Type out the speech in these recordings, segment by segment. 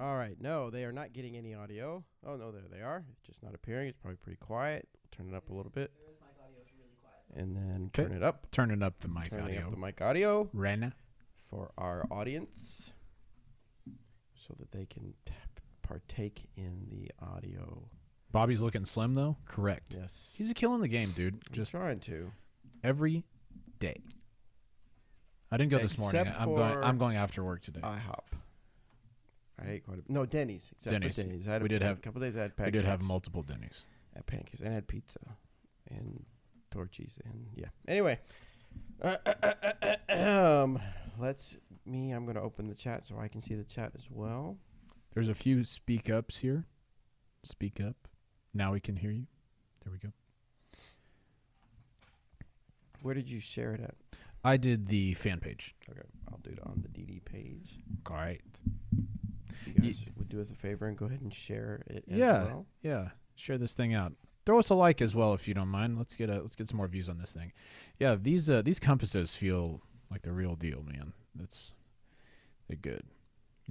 All right. No, they are not getting any audio. Oh, no, there they are. It's just not appearing. It's probably pretty quiet. We'll turn it up a little bit. And then turn it up. Turning up the mic Turning audio. up the mic audio Rena. for our audience so that they can partake in the audio. Bobby's looking slim, though? Correct. Yes. He's killing the game, dude. I'm Just trying to. every day. I didn't go this morning. Except I'm going after work today. IHOP. I ate quite a bit. No, Denny's. Except Denny's. For Denny's. I had We did have- a couple days I had we pancakes. did have multiple Denny's. I had pancakes and I had pizza and torchies and yeah. Anyway, I'm going to open the chat so I can see the chat as well. There's a few speak ups here. Speak up. Now we can hear you. There we go. Where did you share it at? I did the fan page. Okay, I'll do it on the DD page. All right. If you guys would do us a favor and go ahead and share it as Yeah. well. Yeah. Share this thing out. Throw us a like as well if you don't mind. Let's get some more views on this thing. Yeah, these compasses feel like the real deal, man. They're good.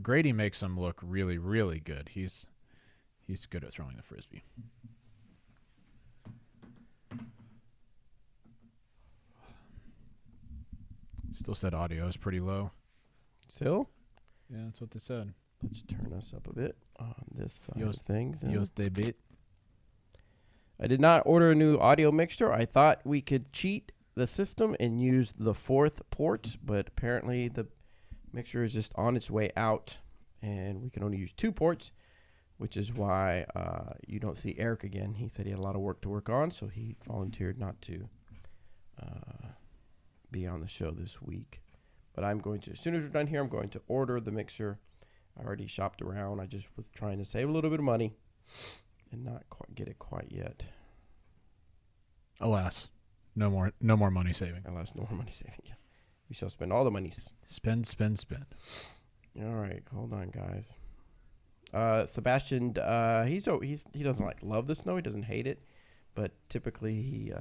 Grady makes them look really, really good. He's good at throwing the frisbee. Still said audio is pretty low. Still? Yeah, that's what they said. Let's turn us up a bit on this side Yours- of things. Yours they bit. I did not order a new audio mixer. I thought we could cheat the system and use the fourth port, but apparently the mixer is just on its way out, and we can only use 2 ports, which is why you don't see Eric again. He said he had a lot of work to work on, so he volunteered not to be on the show this week. But I'm going to, as soon as we're done here, I'm going to order the mixer. I already shopped around. I just was trying to save a little bit of money and not quite get it quite yet. Alas, no more money saving. Alas, no more money saving. Yeah. We shall spend all the monies. Spend. All right, hold on, guys. Sebastian, he doesn't love the snow. He doesn't hate it, but typically he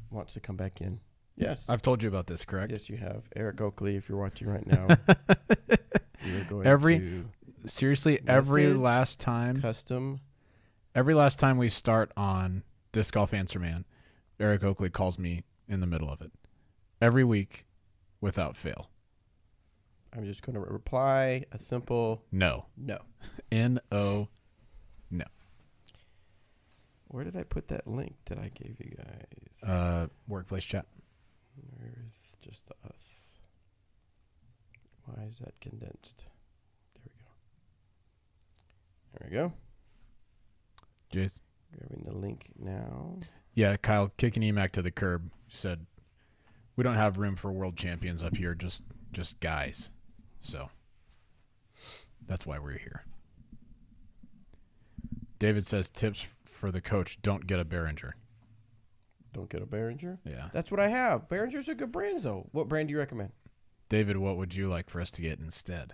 wants to come back in. Yes, I've told you about this, correct? yes, you have. Eric Oakley, if you're watching right now, you're going to Seriously, every Message. last time we start on Disc Golf Answer Man, Eric Oakley calls me in the middle of it. Every week, without fail. I'm just going to reply a simple No. no. N-O. No. Where did I put that link that I gave you guys? Workplace chat. Where's just us? Why is that condensed? There we go. Jace. Grabbing the link now. Yeah, Kyle kicking Emac to the curb. Said, we don't have room for world champions up here, just guys. So, that's why we're here. David says, tips for the coach, don't get a Behringer. Don't get a Behringer. Yeah. That's what I have. Behringers are good brands, though. What brand do you recommend? David, what would you like for us to get instead?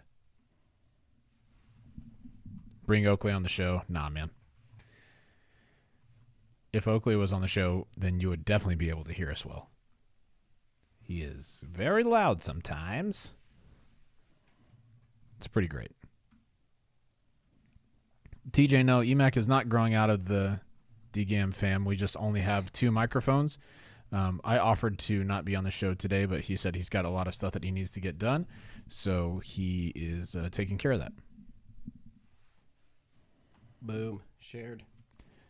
Bring Oakley on the show? Nah, man. If Oakley was on the show, then you would definitely be able to hear us well. He is very loud sometimes. It's pretty great. TJ, no, Emac is not growing out of the DGAM fam. We just only have 2 microphones. I offered to not be on the show today, but he said he's got a lot of stuff that he needs to get done. So he is taking care of that. Boom. Shared.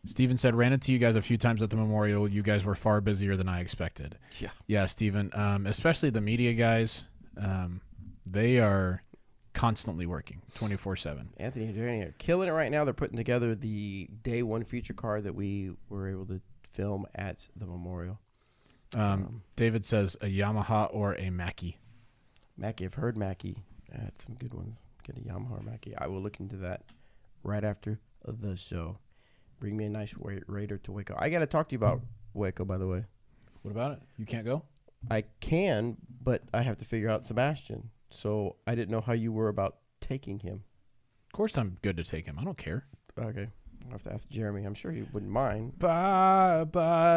Steven said, ran into you guys a few times at the Memorial. You guys were far busier than I expected. Yeah. Yeah, Steven. Especially the media guys. They are constantly working 24/7. Anthony and Danny are killing it right now. They're putting together the day 1 feature card that we were able to film at the Memorial. David says a Yamaha or a Mackie. Mackie, I've heard Mackie had some good ones. Get a Yamaha or Mackie. I will look into that right after the show. Bring me a nice Raider to Waco. I got to talk to you about Waco, by the way. What about it? You can't go? I can, but I have to figure out Sebastian. So I didn't know how you were about taking him. Of course I'm good to take him. I don't care. Okay. I'll have to ask Jeremy. I'm sure he wouldn't mind. Bye,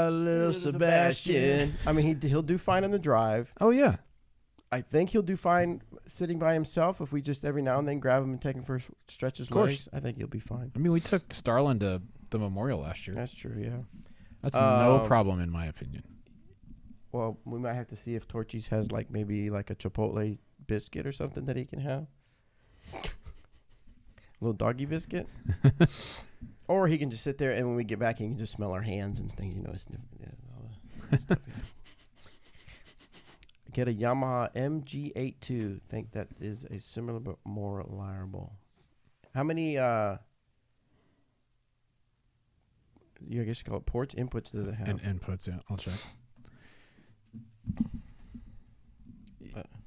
little Sebastian. I mean, he'll do fine on the drive. Oh, yeah. I think he'll do fine sitting by himself if we just every now and then grab him and take him for stretches. Of course. Legs. I think he'll be fine. I mean, we took Starlin to the Memorial last year. That's true, yeah. That's no problem in my opinion. Well, we might have to see if Torchy's has like maybe like a Chipotle biscuit or something that he can have. A little doggy biscuit. Or he can just sit there and when we get back he can just smell our hands and things, sniff all the stuff. Get a Yamaha MG82. Think that is a similar but more reliable. How many I guess you call it ports? Inputs does it have? And inputs, yeah. I'll check.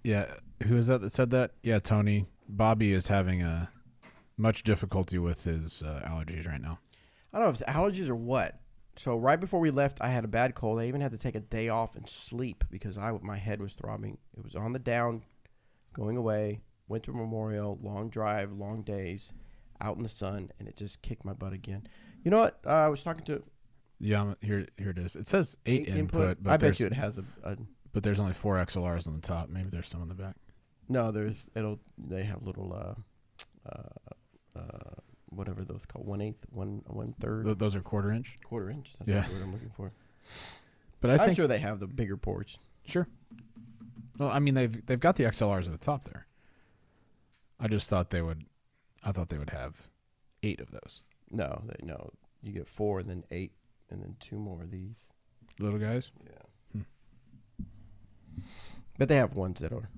Yeah, who is that said that? Yeah, Tony. Bobby is having much difficulty with his allergies right now. I don't know if it's allergies or what. So right before we left, I had a bad cold. I even had to take a day off and sleep because my head was throbbing. It was on the down, going away. Went to Memorial, long drive, long days, out in the sun, and it just kicked my butt again. You know what? I was talking to. Yeah, here it is. It says 8 input, but I bet you it has a. But there's only 4 XLRs on the top. Maybe there's some on the back. No, they have little whatever those called 1/8, 1/3. Those are quarter inch. Quarter inch. That's Yeah. the word I'm looking for. But I'm sure they have the bigger ports. Sure. Well, I mean they've got the XLRs at the top there. I just thought they would. I thought they would have 8 of those. No. You get 4 and then 8 and then 2 more of these. Little guys. Yeah. But they have ones that are.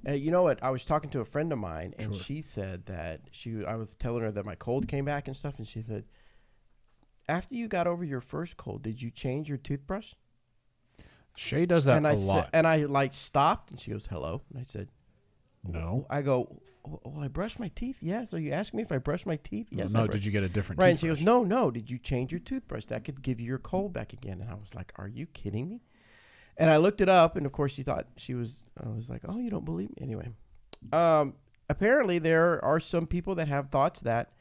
You know what? I was talking to a friend of mine, and she said that I was telling her that my cold came back and stuff, and she said, after you got over your first cold, did you change your toothbrush? Shay does that a lot. And I stopped, and she goes, hello. And I said, no. I go, well, I brushed my teeth. Yeah. So you asked me if I brushed my teeth? Yes. No, did you get a different toothbrush? Right, and she goes, no. Did you change your toothbrush? That could give you your cold back again. And I was like, are you kidding me? And I looked it up, and of course, I was like, oh, you don't believe me? Anyway, apparently there are some people that have thoughts that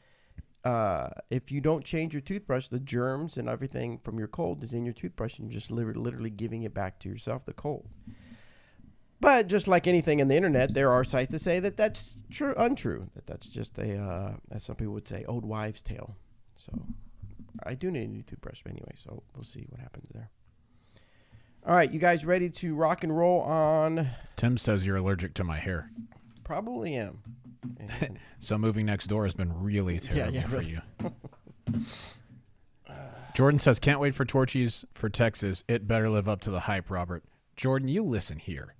if you don't change your toothbrush, the germs and everything from your cold is in your toothbrush, and you're just literally giving it back to yourself, the cold. But just like anything in the internet, there are sites that say that that's untrue, that's just as some people would say, old wives' tale. So I do need a new toothbrush anyway, so we'll see what happens there. All right, you guys ready to rock and roll on? Tim says you're allergic to my hair. Probably am. So moving next door has been really terrible for really. you. Jordan says, can't wait for Torchies for Texas. It better live up to the hype, Robert. Jordan, you listen here.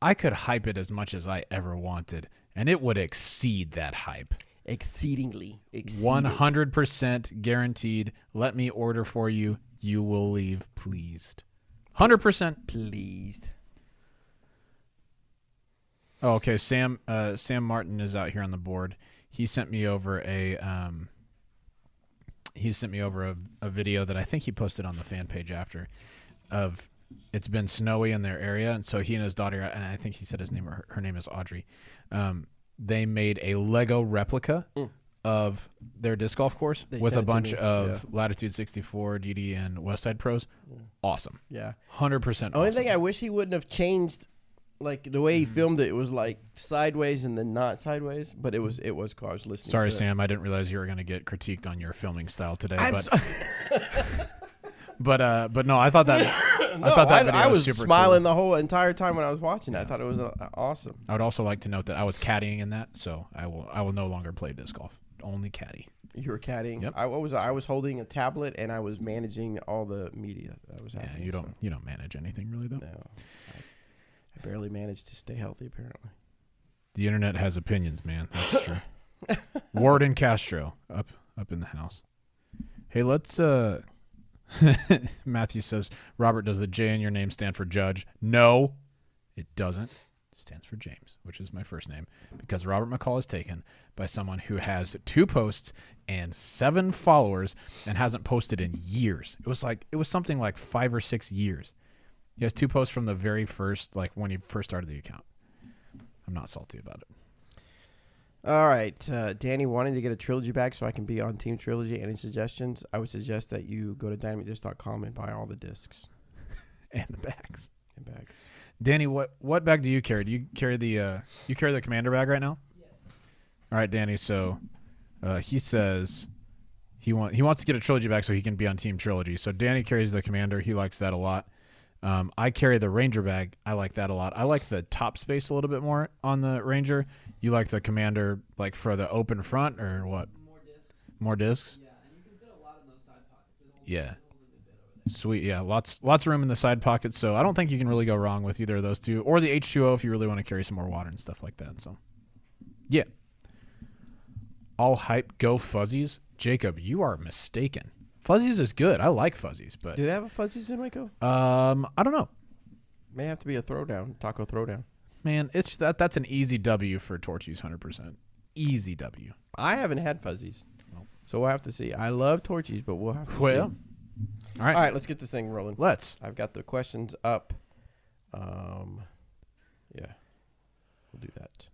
I could hype it as much as I ever wanted, and it would exceed that hype. Exceedingly. 100% guaranteed. Let me order for you. You will leave pleased. 100% pleased. Oh, okay. Sam Martin is out here on the board. He sent me over a video that I think he posted on the fan page after of it's been snowy in their area, and so he and his daughter, and I think he said his name or her name is Audrey. They made a Lego replica of their disc golf course with a bunch of Latitude 64, DD, and Westside Pros. Awesome. Yeah. 100% Only thing I wish he wouldn't have changed, like the way he filmed it. It was like sideways and then not sideways, but it was cool. I was listening. Sorry, to Sam. I didn't realize you were going to get critiqued on your filming style today. But no, I thought that I was super smiling cool. the whole entire time when I was watching it. I thought it was awesome. I would also like to note that I was caddying in that, so I will no longer play disc golf. Only caddy. You were caddying. Yep. I was holding a tablet and I was managing all the media that was happening. Yeah, you don't manage anything really though. No, I barely managed to stay healthy apparently. The internet has opinions, man. That's true. Ward and Castro up in the house. Hey, let's. Matthew says, Robert, does the J in your name stand for judge? No, it doesn't. It stands for James, which is my first name, because Robert McCall is taken by someone who has 2 posts and 7 followers and hasn't posted in years. It was something like 5 or 6 years. He has 2 posts from the very first, like when he first started the account. I'm not salty about it. All right, Danny, wanting to get a trilogy bag so I can be on Team Trilogy. Any suggestions? I would suggest that you go to dynamicdisc.com and buy all the discs and the bags. Danny, what bag do you carry? Do you carry the commander bag right now? Yes. All right, Danny. So he says he wants to get a trilogy bag so he can be on Team Trilogy. So Danny carries the commander. He likes that a lot. I carry the Ranger bag. I like that a lot. I like the top space a little bit more on the Ranger. You like the commander like for the open front or what? More discs. More discs? Yeah, and you can fit a lot in those side pockets. It holds, Yeah. it holds a good bit over there. Sweet, yeah. Lots of room in the side pockets, so I don't think you can really go wrong with either of those two. Or the H2O if you really want to carry some more water and stuff like that. So yeah. All hype, go Fuzzies. Jacob, you are mistaken. Fuzzies is good. I like Fuzzies, but Do they have a Fuzzies in Waco? I don't know. May have to be a throwdown, taco throwdown. Man, it's that's an easy W for Torchies 100%. Easy W. I haven't had Fuzzies, Nope. so we'll have to see. I love Torchies, but we'll have to see. Well, all right. All right, let's get this thing rolling. Let's. I've got the questions up. Yeah, we'll do that.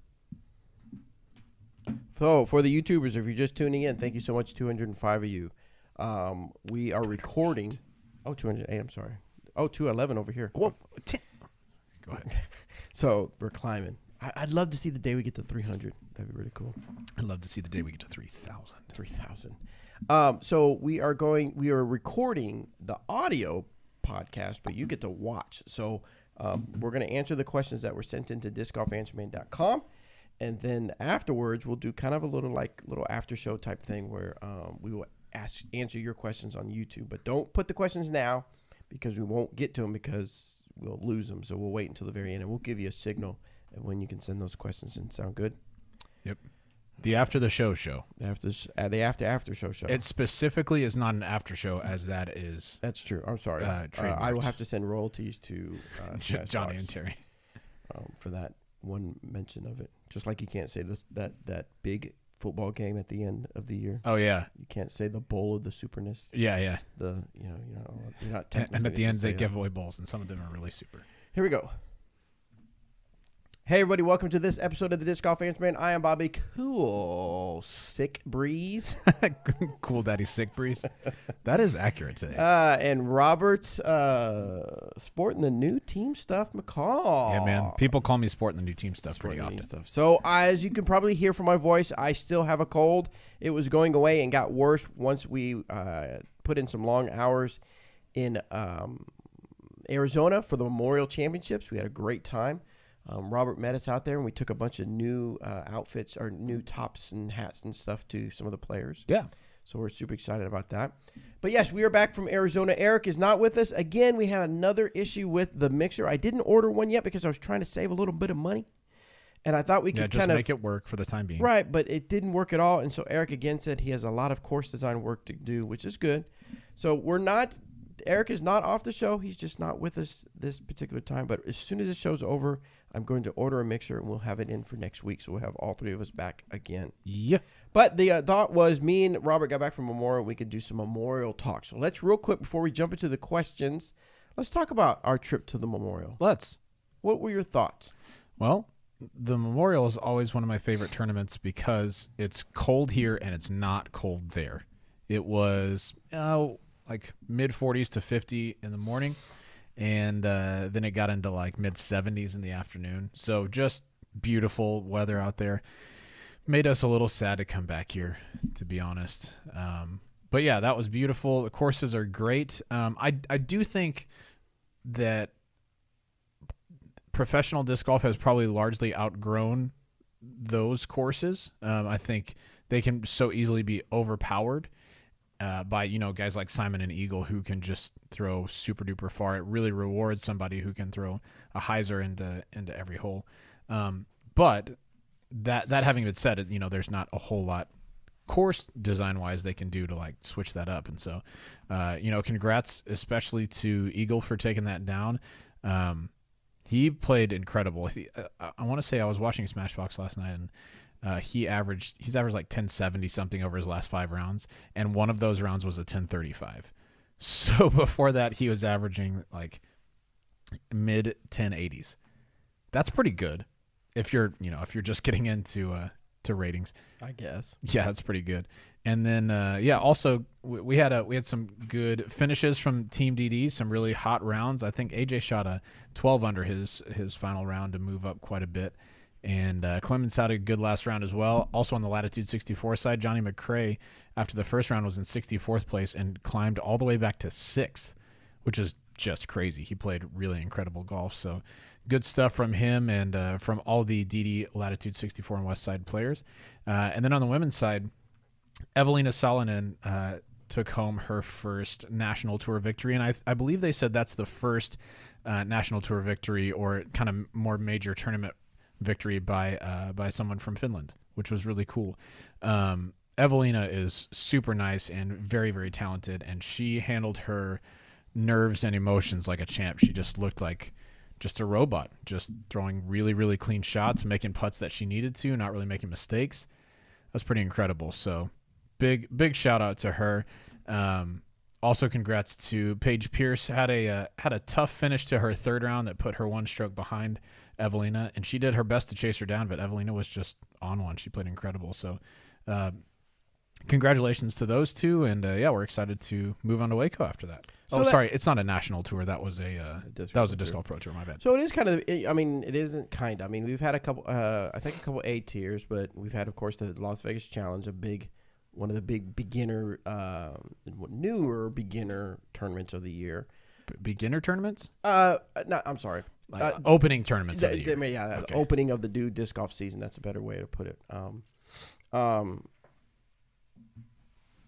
So for the YouTubers, if you're just tuning in, thank you so much, 205 of you. We are recording. Oh, 208, I'm sorry. Oh, 211 over here. Whoa. Go ahead. So we're climbing. I'd love to see the day we get to 300. That'd be really cool. I'd love to see the day we get to 3,000. 3,000. So we are recording the audio podcast, but you get to watch. So we're going to answer the questions that were sent into discgolfanswerman.com. And then afterwards, we'll do kind of a little after show type thing where we will answer your questions on YouTube. But don't put the questions now because we won't get to them because we'll lose them. So we'll wait until the very end, and we'll give you a signal and when you can send those questions in. Sound good? Yep. The after the show. The after show. It specifically is not an after show, as that is. That's true. I'm sorry. I will trademarks. have to send royalties to Johnny and Terry. for that one mention of it. Just like you can't say this that big football game at the end of the year. Oh yeah. You can't say the bowl of the superness. Yeah. You're not technically And at the end, they say give that. away bowls, and some of them are really super. Here we go. Hey everybody, welcome to this episode of the Disc Golf Answer Man. I am Bobby Cool Sick Breeze. Cool Daddy Sick Breeze. That is accurate today. And Robert's sporting the new team stuff McCall. Yeah, man. People call me sporting the new team stuff Sporting pretty the new often. stuff. So as you can probably hear from my voice, I still have a cold. It was going away and got worse once we put in some long hours in Arizona for the Memorial Championships. We had a great time. Robert met us out there, and we took a bunch of new outfits or new tops and hats and stuff to some of the players. Yeah. So we're super excited about that. But yes, we are back from Arizona. Eric is not with us. Again, we have another issue with the mixer. I didn't order one yet because I was trying to save a little bit of money. And I thought we could just kind make it work for the time being. Right, but it didn't work at all. And so Eric again said he has a lot of course design work to do, which is good. So Eric is not off the show. He's just not with us this particular time. But as soon as the show's over, I'm going to order a mixer and we'll have it in for next week. So we'll have all three of us back again. Yeah. But the thought was me and Robert got back from Memorial. We could do some Memorial talk. So let's real quick before we jump into the questions, let's talk about our trip to the Memorial. Let's. What were your thoughts? Well, the Memorial is always one of my favorite tournaments because it's cold here and it's not cold there. It was like mid 40s to 50 in the morning, and then it got into like mid 70s in the afternoon. So just beautiful weather out there. Made us a little sad to come back here, to be honest. But yeah, that was beautiful. The courses are great. I do think that professional disc golf has probably largely outgrown those courses. I think they can so easily be overpowered by guys like Simon and Eagle who can just throw super duper far. It really rewards somebody who can throw a hyzer into every hole. But that having been said, there's not a whole lot course design wise they can do to like switch that up. And so, congrats especially to Eagle for taking that down. He played incredible. I want to say I was watching Smashbox last night, and he's averaged like 1070 something over his last 5 rounds, and one of those rounds was a 1035. So before that, he was averaging like mid 1080s. That's pretty good if you're just getting into to ratings. I guess. Yeah, that's pretty good. And then also we had some good finishes from Team DD, some really hot rounds. I think AJ shot a 12 under his final round to move up quite a bit. And Clemens had a good last round as well. Also on the Latitude 64 side, Johnny McCrae, after the first round, was in 64th place and climbed all the way back to 6th, which is just crazy. He played really incredible golf. So good stuff from him and from all the DD Latitude 64 and West Side players. And then on the women's side, Evelina Salonen took home her first National Tour victory. And I believe they said that's the first National Tour victory or kind of more major tournament victory by someone from Finland, which was really cool. Evelina is super nice and very, very talented, and she handled her nerves and emotions like a champ. She just looked like just a robot, just throwing really, really clean shots, making putts that she needed to, not really making mistakes. That's pretty incredible. So big shout out to her. Also, congrats to Paige Pierce. Had a tough finish to her third round that put her one stroke behind Evelina, and she did her best to chase her down, but Evelina was just on one. She played incredible. So congratulations to those two, and we're excited to move on to Waco after that. So sorry, it's not a national tour. That was a Disc disc golf pro tour. My bad. So it is kind of. I mean, it isn't kind of. I mean, we've had a couple. I think a couple A tiers, but we've had, of course, the Las Vegas Challenge, one of the big beginner, newer beginner tournaments of the year. Beginner tournaments? No, I'm sorry. Opening tournaments of the year. Yeah, Okay. the opening of the disc golf season. That's a better way to put it.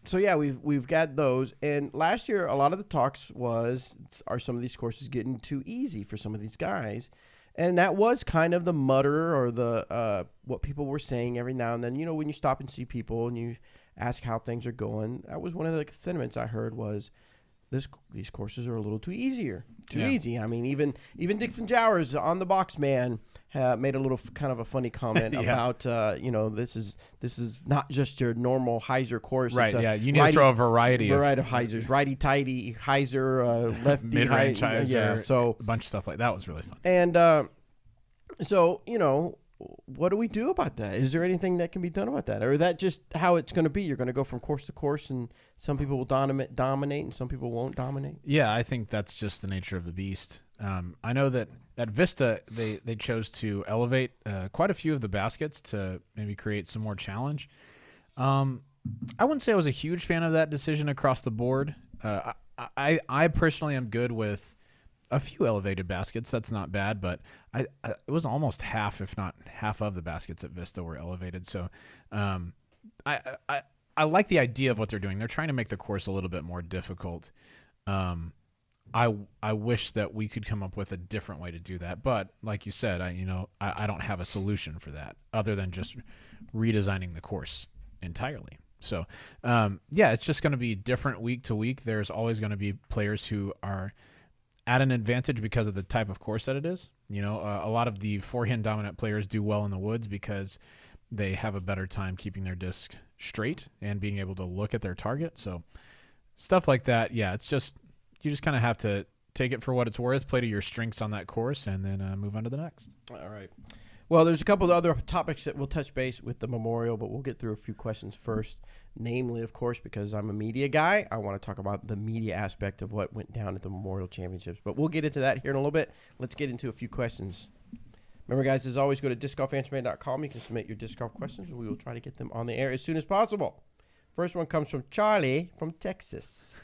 So yeah, we've got those, and last year a lot of the talks are some of these courses getting too easy for some of these guys, and that was kind of the mutter or the what people were saying every now and then. You know, when you stop and see people and you ask how things are going, that was one of the sentiments I heard was these courses are a little too easy. I mean, even Dixon Jowers on the Box Man made a little kind of a funny comment about this is not just your normal hyzer course. Right. It's You need to throw a variety of hyzers, righty tighty hyzer, lefty mid-range hyzer. Yeah, so a bunch of stuff like that was really fun. And so what do we do about that? Is there anything that can be done about that? Or is that just how it's going to be? You're going to go from course to course, and some people will dominate and some people won't dominate? Yeah, I think that's just the nature of the beast. I know that at Vista, they chose to elevate quite a few of the baskets to maybe create some more challenge. I wouldn't say I was a huge fan of that decision across the board. I personally am good with a few elevated baskets. That's not bad, but it was almost half, if not half of the baskets at Vista were elevated. So I like the idea of what they're doing. They're trying to make the course a little bit more difficult. I wish that we could come up with a different way to do that. But like you said, I don't have a solution for that other than just redesigning the course entirely. So it's just going to be different week to week. There's always going to be players who are at an advantage because of the type of course that it is. A lot of the forehand dominant players do well in the woods because they have a better time keeping their disc straight and being able to look at their target. So stuff like that. Yeah. It's just, you just kind of have to take it for what it's worth, play to your strengths on that course, and then move on to the next. All right. Well, there's a couple of other topics that we'll touch base with the Memorial, but we'll get through a few questions first. Namely, of course, because I'm a media guy, I want to talk about the media aspect of what went down at the Memorial Championships. But we'll get into that here in a little bit. Let's get into a few questions. Remember, guys, as always, go to discgolfanswerman.com. You can submit your disc golf questions, and we will try to get them on the air as soon as possible. First one comes from Charlie from Texas.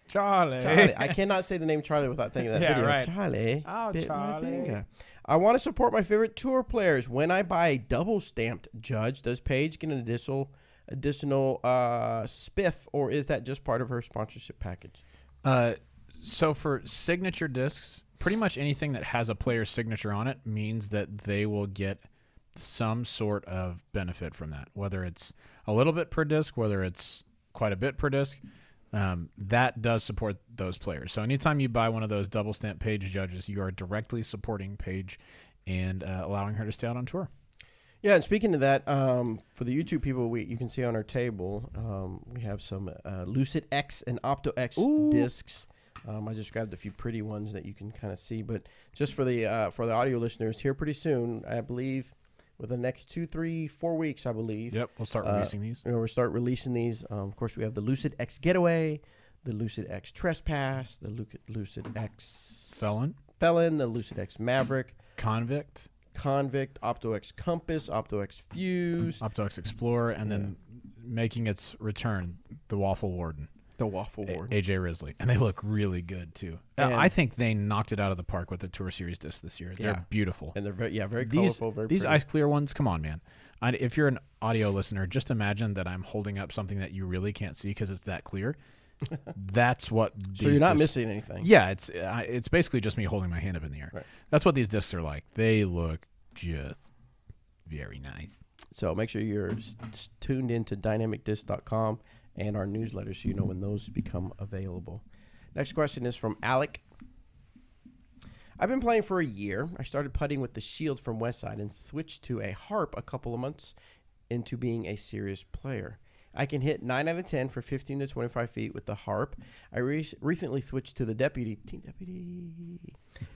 Charlie. I cannot say the name Charlie without thinking of that video. Right. Charlie. Oh, bit Charlie. my finger. I want to support my favorite tour players. When I buy a double stamped Judge, does Paige get an additional spiff, or is that just part of her sponsorship package? So for signature discs, pretty much anything that has a player's signature on it means that they will get some sort of benefit from that, whether it's a little bit per disc, whether it's quite a bit per disc. That does support those players. So anytime you buy one of those double stamp Paige Judges, you are directly supporting Paige and allowing her to stay out on tour. Yeah, and speaking of that, for the YouTube people, you can see on our table, we have some Lucid X and Opto X discs. I just grabbed a few pretty ones that you can kind of see, but just for the audio listeners, here pretty soon, I believe within the next 2, 3, 4 weeks, I believe. Yep, we'll start releasing these. We'll start releasing these. Of course, we have the Lucid X Getaway, the Lucid X Trespass, the Lucid X Felon, the Lucid X Maverick, Convict, Opto X Compass, Opto X Fuse, Opto X Explorer, and then making its return, the Waffle Warden. The Waffle Warden. AJ Risley. And they look really good, too. I think they knocked it out of the park with the Tour Series discs this year. They're beautiful. And they're very colorful, very These pretty. ice clear ones, come on, man. If you're an audio listener, just imagine that I'm holding up something that you really can't see because it's that clear. That's what these So you're not discs, missing anything. Yeah, it's basically just me holding my hand up in the air. Right. That's what these discs are like. They look just very nice. So make sure you're tuned into dynamicdisc.com and our newsletter so you know when those become available. Next question is from Alec. I've been playing for a year. I started putting with the Shield from Westside and switched to a Harp a couple of months into being a serious player. I can hit 9 out of 10 for 15 to 25 feet with the Harp. I recently switched to the Team Deputy,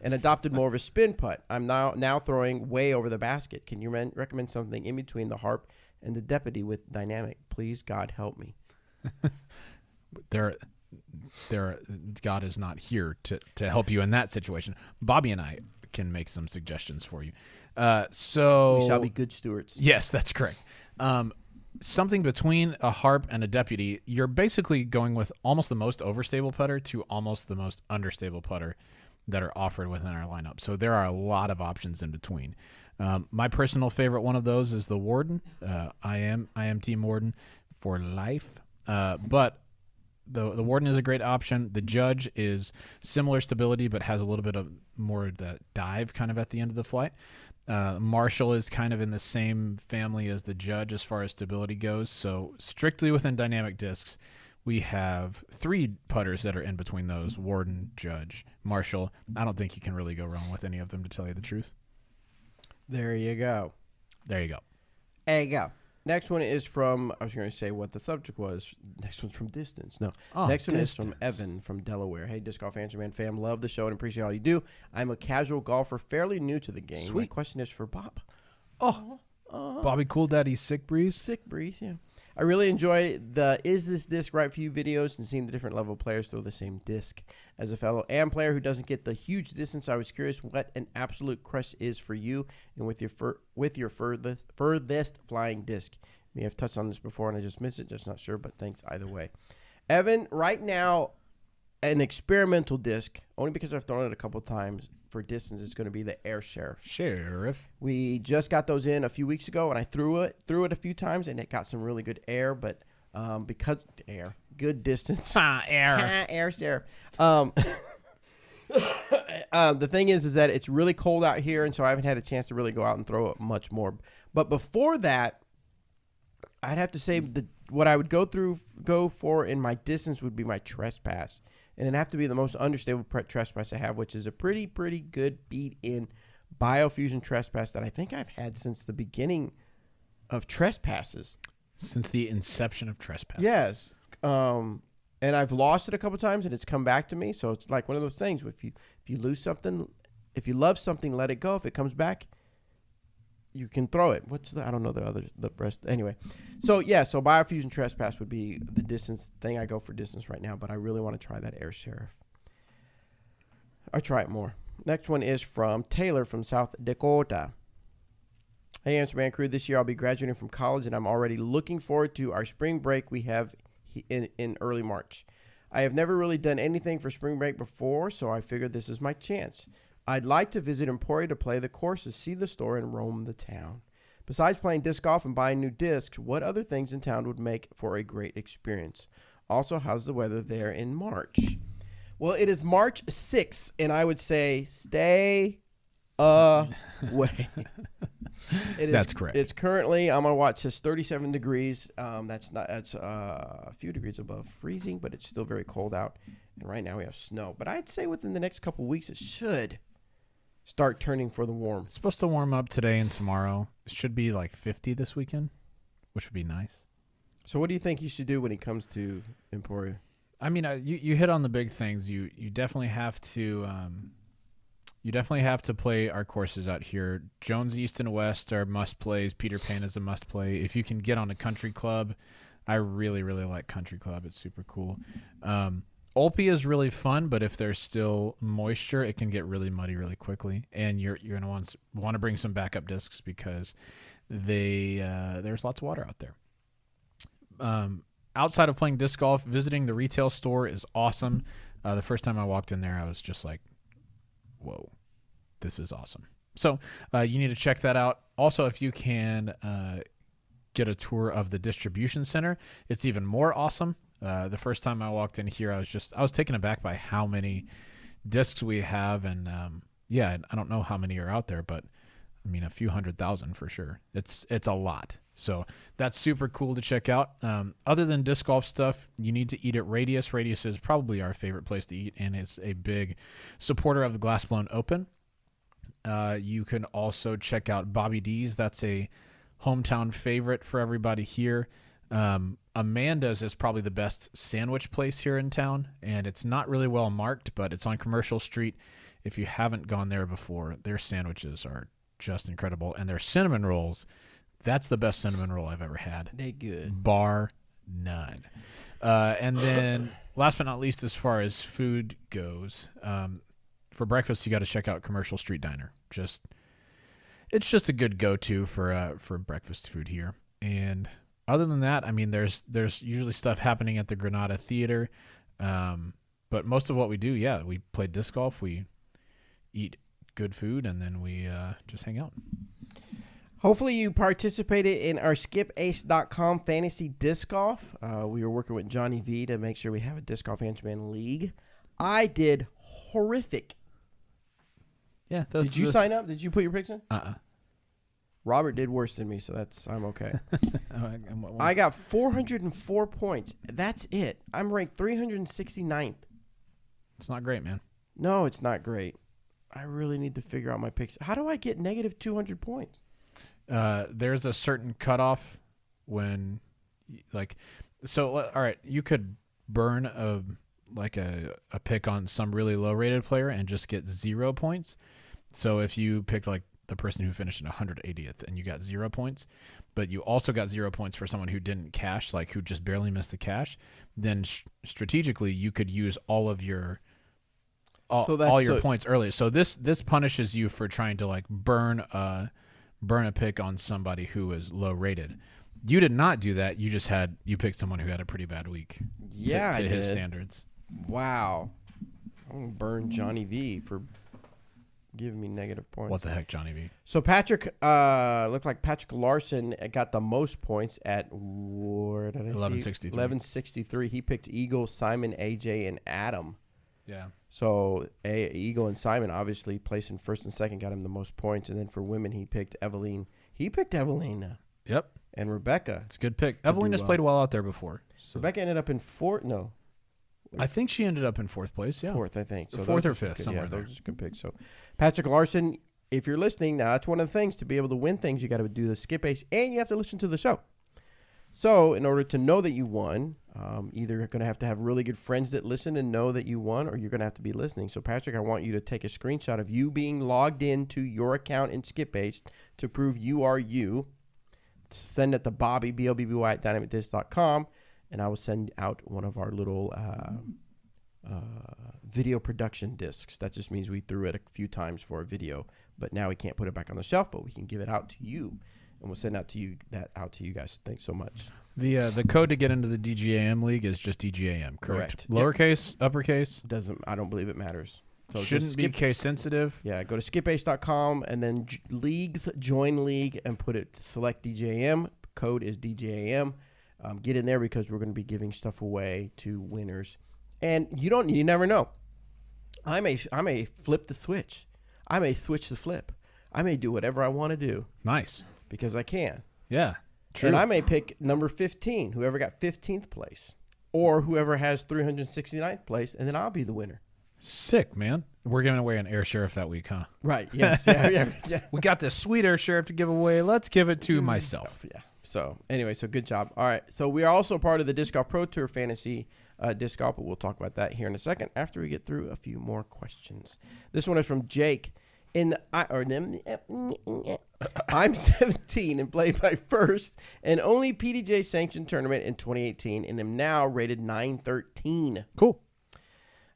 and adopted more of a spin putt. I'm now throwing way over the basket. Can you recommend something in between the Harp and the Deputy with dynamic? Please, God, help me. God is not here to help you in that situation. Bobby and I can make some suggestions for you. So we shall be good stewards. Yes, that's correct. Something between a Harp and a Deputy, you're basically going with almost the most overstable putter to almost the most understable putter that are offered within our lineup. So there are a lot of options in between. My personal favorite one of those is the Warden. I am Team Warden for life. But the Warden is a great option. The Judge is similar stability, but has a little bit of more of the dive kind of at the end of the flight. Marshall is kind of in the same family as the Judge as far as stability goes. So strictly within dynamic discs, we have 3 putters that are in between those: Warden, Judge, Marshall. I don't think you can really go wrong with any of them, to tell you the truth. There you go. There you go. There you go. Next one is from, I was going to say what the subject was. Next one's from Distance. No. Next one is from Evan from Delaware. Hey, Disc Golf Answer Man fam. Love the show and appreciate all you do. I'm a casual golfer, fairly new to the game. Sweet. My question is for Bob. Bobby Cool Daddy Sick Breeze. Sick Breeze, yeah. I really enjoy the Is This Disc Right For You videos and seeing the different level of players throw the same disc. As a fellow AM player who doesn't get the huge distance, I was curious what an absolute crush is for you and with your furthest flying disc. You may have touched on this before and I just missed it, just not sure, but thanks either way. Evan, right now, an experimental disc, only because I've thrown it a couple times for distance, is going to be the Air Sheriff. We just got those in a few weeks ago, and I threw it a few times, and it got some really good air, but good distance. Air Sheriff. The thing is that it's really cold out here, and so I haven't had a chance to really go out and throw it much more. But before that, I'd have to say what I would go for in my distance would be my Trespass. And it'd have to be the most understable Trespass I have, which is a pretty good beat-in Biofusion Trespass that I think I've had since the beginning of Trespasses. Since the inception of Trespasses. Yes. And I've lost it a couple times, and it's come back to me. So it's like one of those things. If you lose something, if you love something, let it go. If it comes back, you can throw it. I don't know the rest. Anyway, so Biofusion Trespass would be the distance thing. I go for distance right now, but I really want to try that Air Sheriff. I try it more. Next one is from Taylor from South Dakota. Hey, Answer Man crew. This year I'll be graduating from college, and I'm already looking forward to our spring break we have in early March. I have never really done anything for spring break before, so I figured this is my chance. I'd like to visit Emporia to play the courses, see the store, and roam the town. Besides playing disc golf and buying new discs, what other things in town would make for a great experience? Also, how's the weather there in March? Well, it is March 6th, and I would say stay away. That's correct. It's currently, I'm going to watch, it's 37 degrees. That's a few degrees above freezing, but it's still very cold out. And right now we have snow. But I'd say within the next couple weeks it should start turning for the warm. It's supposed to warm up today and tomorrow. It should be like 50 this weekend, which would be nice. So what do you think you should do when it comes to Emporia? I mean, you hit on the big things. You definitely have to You definitely have to play our courses out here. Jones East and West are must plays. Peter Pan is a must play. If you can get on a country club, I really, really like country club. It's super cool. Olpey is really fun, but if there's still moisture, it can get really muddy really quickly. And you're going to want to bring some backup discs because there's lots of water out there. Outside of playing disc golf, visiting the retail store is awesome. The first time I walked in there, I was just like, whoa, this is awesome. So you need to check that out. Also, if you can get a tour of the distribution center, it's even more awesome. The first time I walked in here, I was taken aback by how many discs we have. And I don't know how many are out there, but I mean, a few 100,000 for sure. It's a lot. So that's super cool to check out. Other than disc golf stuff, you need to eat at Radius. Radius is probably our favorite place to eat, and it's a big supporter of the Glassblown Open. You can also check out Bobby D's. That's a hometown favorite for everybody here. Amanda's is probably the best sandwich place here in town, and it's not really well marked, but it's on Commercial Street. If you haven't gone there before, their sandwiches are just incredible, and their cinnamon rolls, that's the best cinnamon roll I've ever had. They good. Bar none. And then last but not least, as far as food goes, for breakfast, you got to check out Commercial Street Diner. It's just a good go-to for breakfast food here. And other than that, I mean, there's usually stuff happening at the Granada Theater. But most of what we do, we play disc golf, we eat good food, and then we just hang out. Hopefully you participated in our skipace.com fantasy disc golf. We were working with Johnny V to make sure we have a disc golf Henchman league. I did horrific. Yeah. Did you sign up? Did you put your picks in? Uh-uh. Robert did worse than me, so I'm okay. I got 404 points. That's it. I'm ranked 369th. It's not great, man. No, it's not great. I really need to figure out my picks. How do I get negative 200 points? There's a certain cutoff when, all right, you could burn a pick on some really low rated player and just get 0 points. So if you picked like the person who finished in 180th and you got 0 points, but you also got 0 points for someone who didn't cash, like who just barely missed the cash, then strategically you could use all of your all your points earlier. So this punishes you for trying to like burn a pick on somebody who is low rated. You did not do that. You picked someone who had a pretty bad week. Yeah, to his standards. Wow. I'm gonna burn Johnny V for giving me negative points. What the heck, Johnny V? So Patrick looked like Patrick Larson got the most points at 1163. 1163. He picked Eagle, Simon, AJ, and Adam. Yeah. So Eagle and Simon obviously placing first and second got him the most points, and then for women he picked Eveline. Yep. And Rebecca. It's a good pick. Eveline has played well out there before. So. Rebecca ended up in fourth. No. I think she ended up in fourth place. Yeah. Fourth, I think. So fourth or fifth, somewhere there. Those are good picks. So Patrick Larson, if you're listening, now that's one of the things. To be able to win things, you got to do the skip ace, and you have to listen to the show. So in order to know that you won, either you're going to have really good friends that listen and know that you won, or you're going to have to be listening. So Patrick, I want you to take a screenshot of you being logged into your account in SkipAce to prove you are you. Send it to Bobby, BLBBY at dynamicdisc.com, and I will send out one of our little video production discs. That just means we threw it a few times for a video, but now we can't put it back on the shelf, but we can give it out to you. And we'll send out to you guys. Thanks so much. The code to get into the DGAM league is just DGAM, correct? Lowercase, uppercase? I don't believe it matters. So shouldn't be case sensitive. Yeah, go to skipace.com and then leagues, join league, and select DGAM. Code is DGAM. Get in there because we're going to be giving stuff away to winners. And you never know. I may flip the switch. I may switch the flip. I may do whatever I want to do. Nice. Because I can. Yeah, true. And I may pick number 15, whoever got 15th place, or whoever has 369th place, and then I'll be the winner. Sick, man. We're giving away an Air Sheriff that week, huh? Right, yes. Yeah. We got this sweet Air Sheriff to give away. Let's give it to myself. Yeah. So anyway, so good job. All right. So we are also part of the Disc Golf Pro Tour Fantasy Disc Golf, but we'll talk about that here in a second after we get through a few more questions. This one is from Jake. I'm 17 and played my first and only PDJ sanctioned tournament in 2018 and am now rated 913. Cool.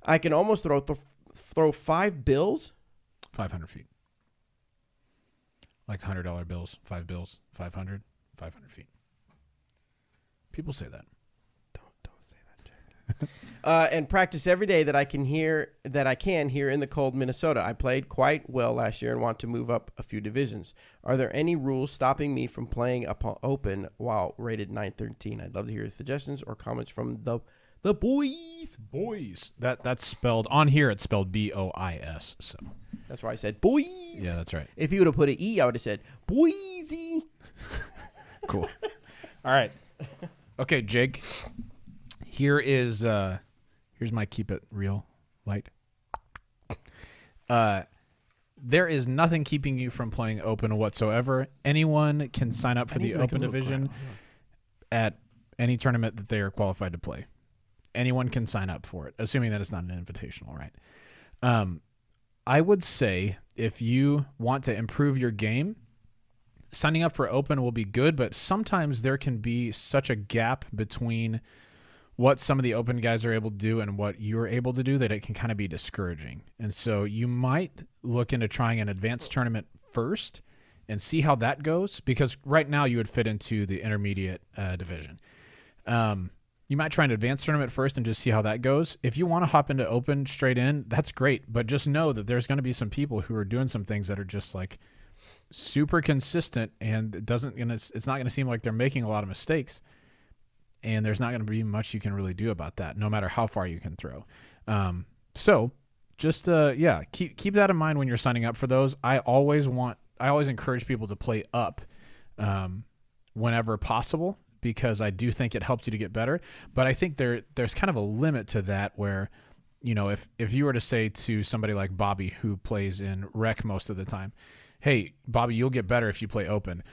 I can almost throw 5 bills. 500 feet. Like $100 bills, 5 bills, 500 feet. People say that. Don't say that, Jack. And practice every day that I can here in the cold Minnesota. I played quite well last year and want to move up a few divisions. Are there any rules stopping me from playing open while rated 913? I'd love to hear your suggestions or comments from the boys. Boys. That's spelled on here. It's spelled BOIS. So that's why I said boys. Yeah, that's right. If you would have put an E, I would have said boysy. Cool. All right. Okay, Jake. Here's my keep it real light. There is nothing keeping you from playing open whatsoever. Anyone can sign up for the open division at any tournament that they are qualified to play. Anyone can sign up for it, assuming that it's not an invitational, right? I would say if you want to improve your game, signing up for open will be good, but sometimes there can be such a gap between what some of the open guys are able to do and what you're able to do that it can kind of be discouraging. And so you might look into trying an advanced tournament first and see how that goes, because right now you would fit into the intermediate division. You might try an advanced tournament first and just see how that goes. If you want to hop into open straight in, that's great, but just know that there's going to be some people who are doing some things that are just like super consistent, and it's not going to seem like they're making a lot of mistakes. And there's not going to be much you can really do about that, no matter how far you can throw. So just, keep that in mind when you're signing up for those. I always encourage people to play up whenever possible, because I do think it helps you to get better. But I think there's kind of a limit to that where, you know, if you were to say to somebody like Bobby, who plays in rec most of the time, hey, Bobby, you'll get better if you play open.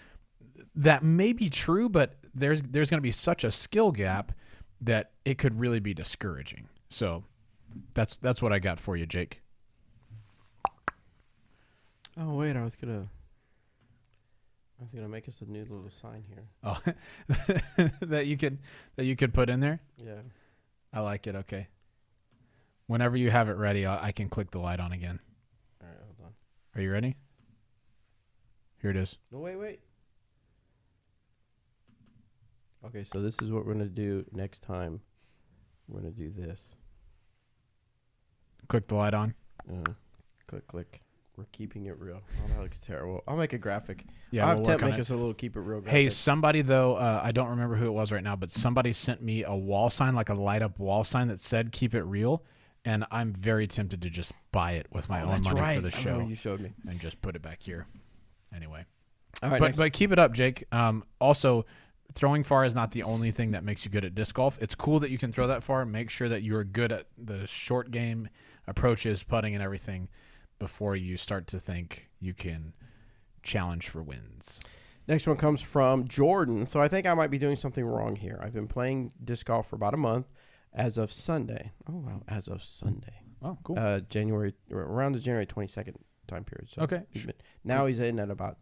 That may be true, but there's going to be such a skill gap that it could really be discouraging. So that's what I got for you, Jake. Oh wait, I was gonna make us a new little sign here. Oh, that you could put in there. Yeah, I like it. Okay. Whenever you have it ready, I can click the light on again. All right, hold on. Are you ready? Here it is. No, wait. Okay, so this is what we're going to do next time. We're going to do this. Click the light on. Click. We're keeping it real. Oh, that looks terrible. I'll make a graphic. Yeah, I'll we'll have work Temp on make it. us a little keep it real graphic. Hey, somebody, though, I don't remember who it was right now, but somebody sent me a wall sign, like a light-up wall sign that said keep it real, and I'm very tempted to just buy it with my own money for the show. You showed me. And just put it back here. Anyway. All right, But keep it up, Jake. Also, throwing far is not the only thing that makes you good at disc golf. It's cool that you can throw that far. Make sure that you're good at the short game approaches, putting, and everything before you start to think you can challenge for wins. Next one comes from Jordan. So I think I might be doing something wrong here. I've been playing disc golf for about a month as of Sunday. Oh, wow. As of Sunday. Oh, cool. Around the January 22nd time period. So okay. Now he's in at about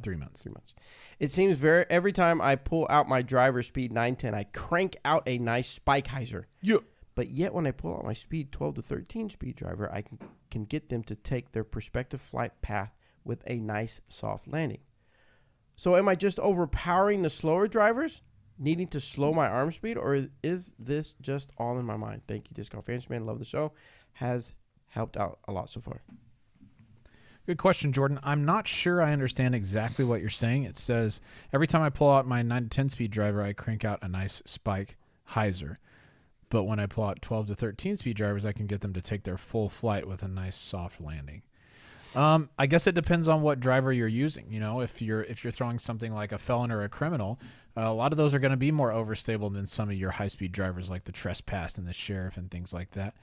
3 months. 3 months. It seems every time I pull out my driver speed 910, I crank out a nice spike hyzer. Yeah. But yet when I pull out my speed 12 to 13 speed driver, I can get them to take their prospective flight path with a nice soft landing. So am I just overpowering the slower drivers, needing to slow my arm speed, or is this just all in my mind? Thank you, Disc Golf Fantasy Man. Love the show. Has helped out a lot so far. Good question, Jordan. I'm not sure I understand exactly what you're saying. It says, every time I pull out my 9 to 10 speed driver, I crank out a nice spike hyzer. But when I pull out 12 to 13 speed drivers, I can get them to take their full flight with a nice soft landing. I guess it depends on what driver you're using. You know, if you're throwing something like a felon or a criminal, a lot of those are going to be more overstable than some of your high-speed drivers like the trespass and the sheriff and things like that.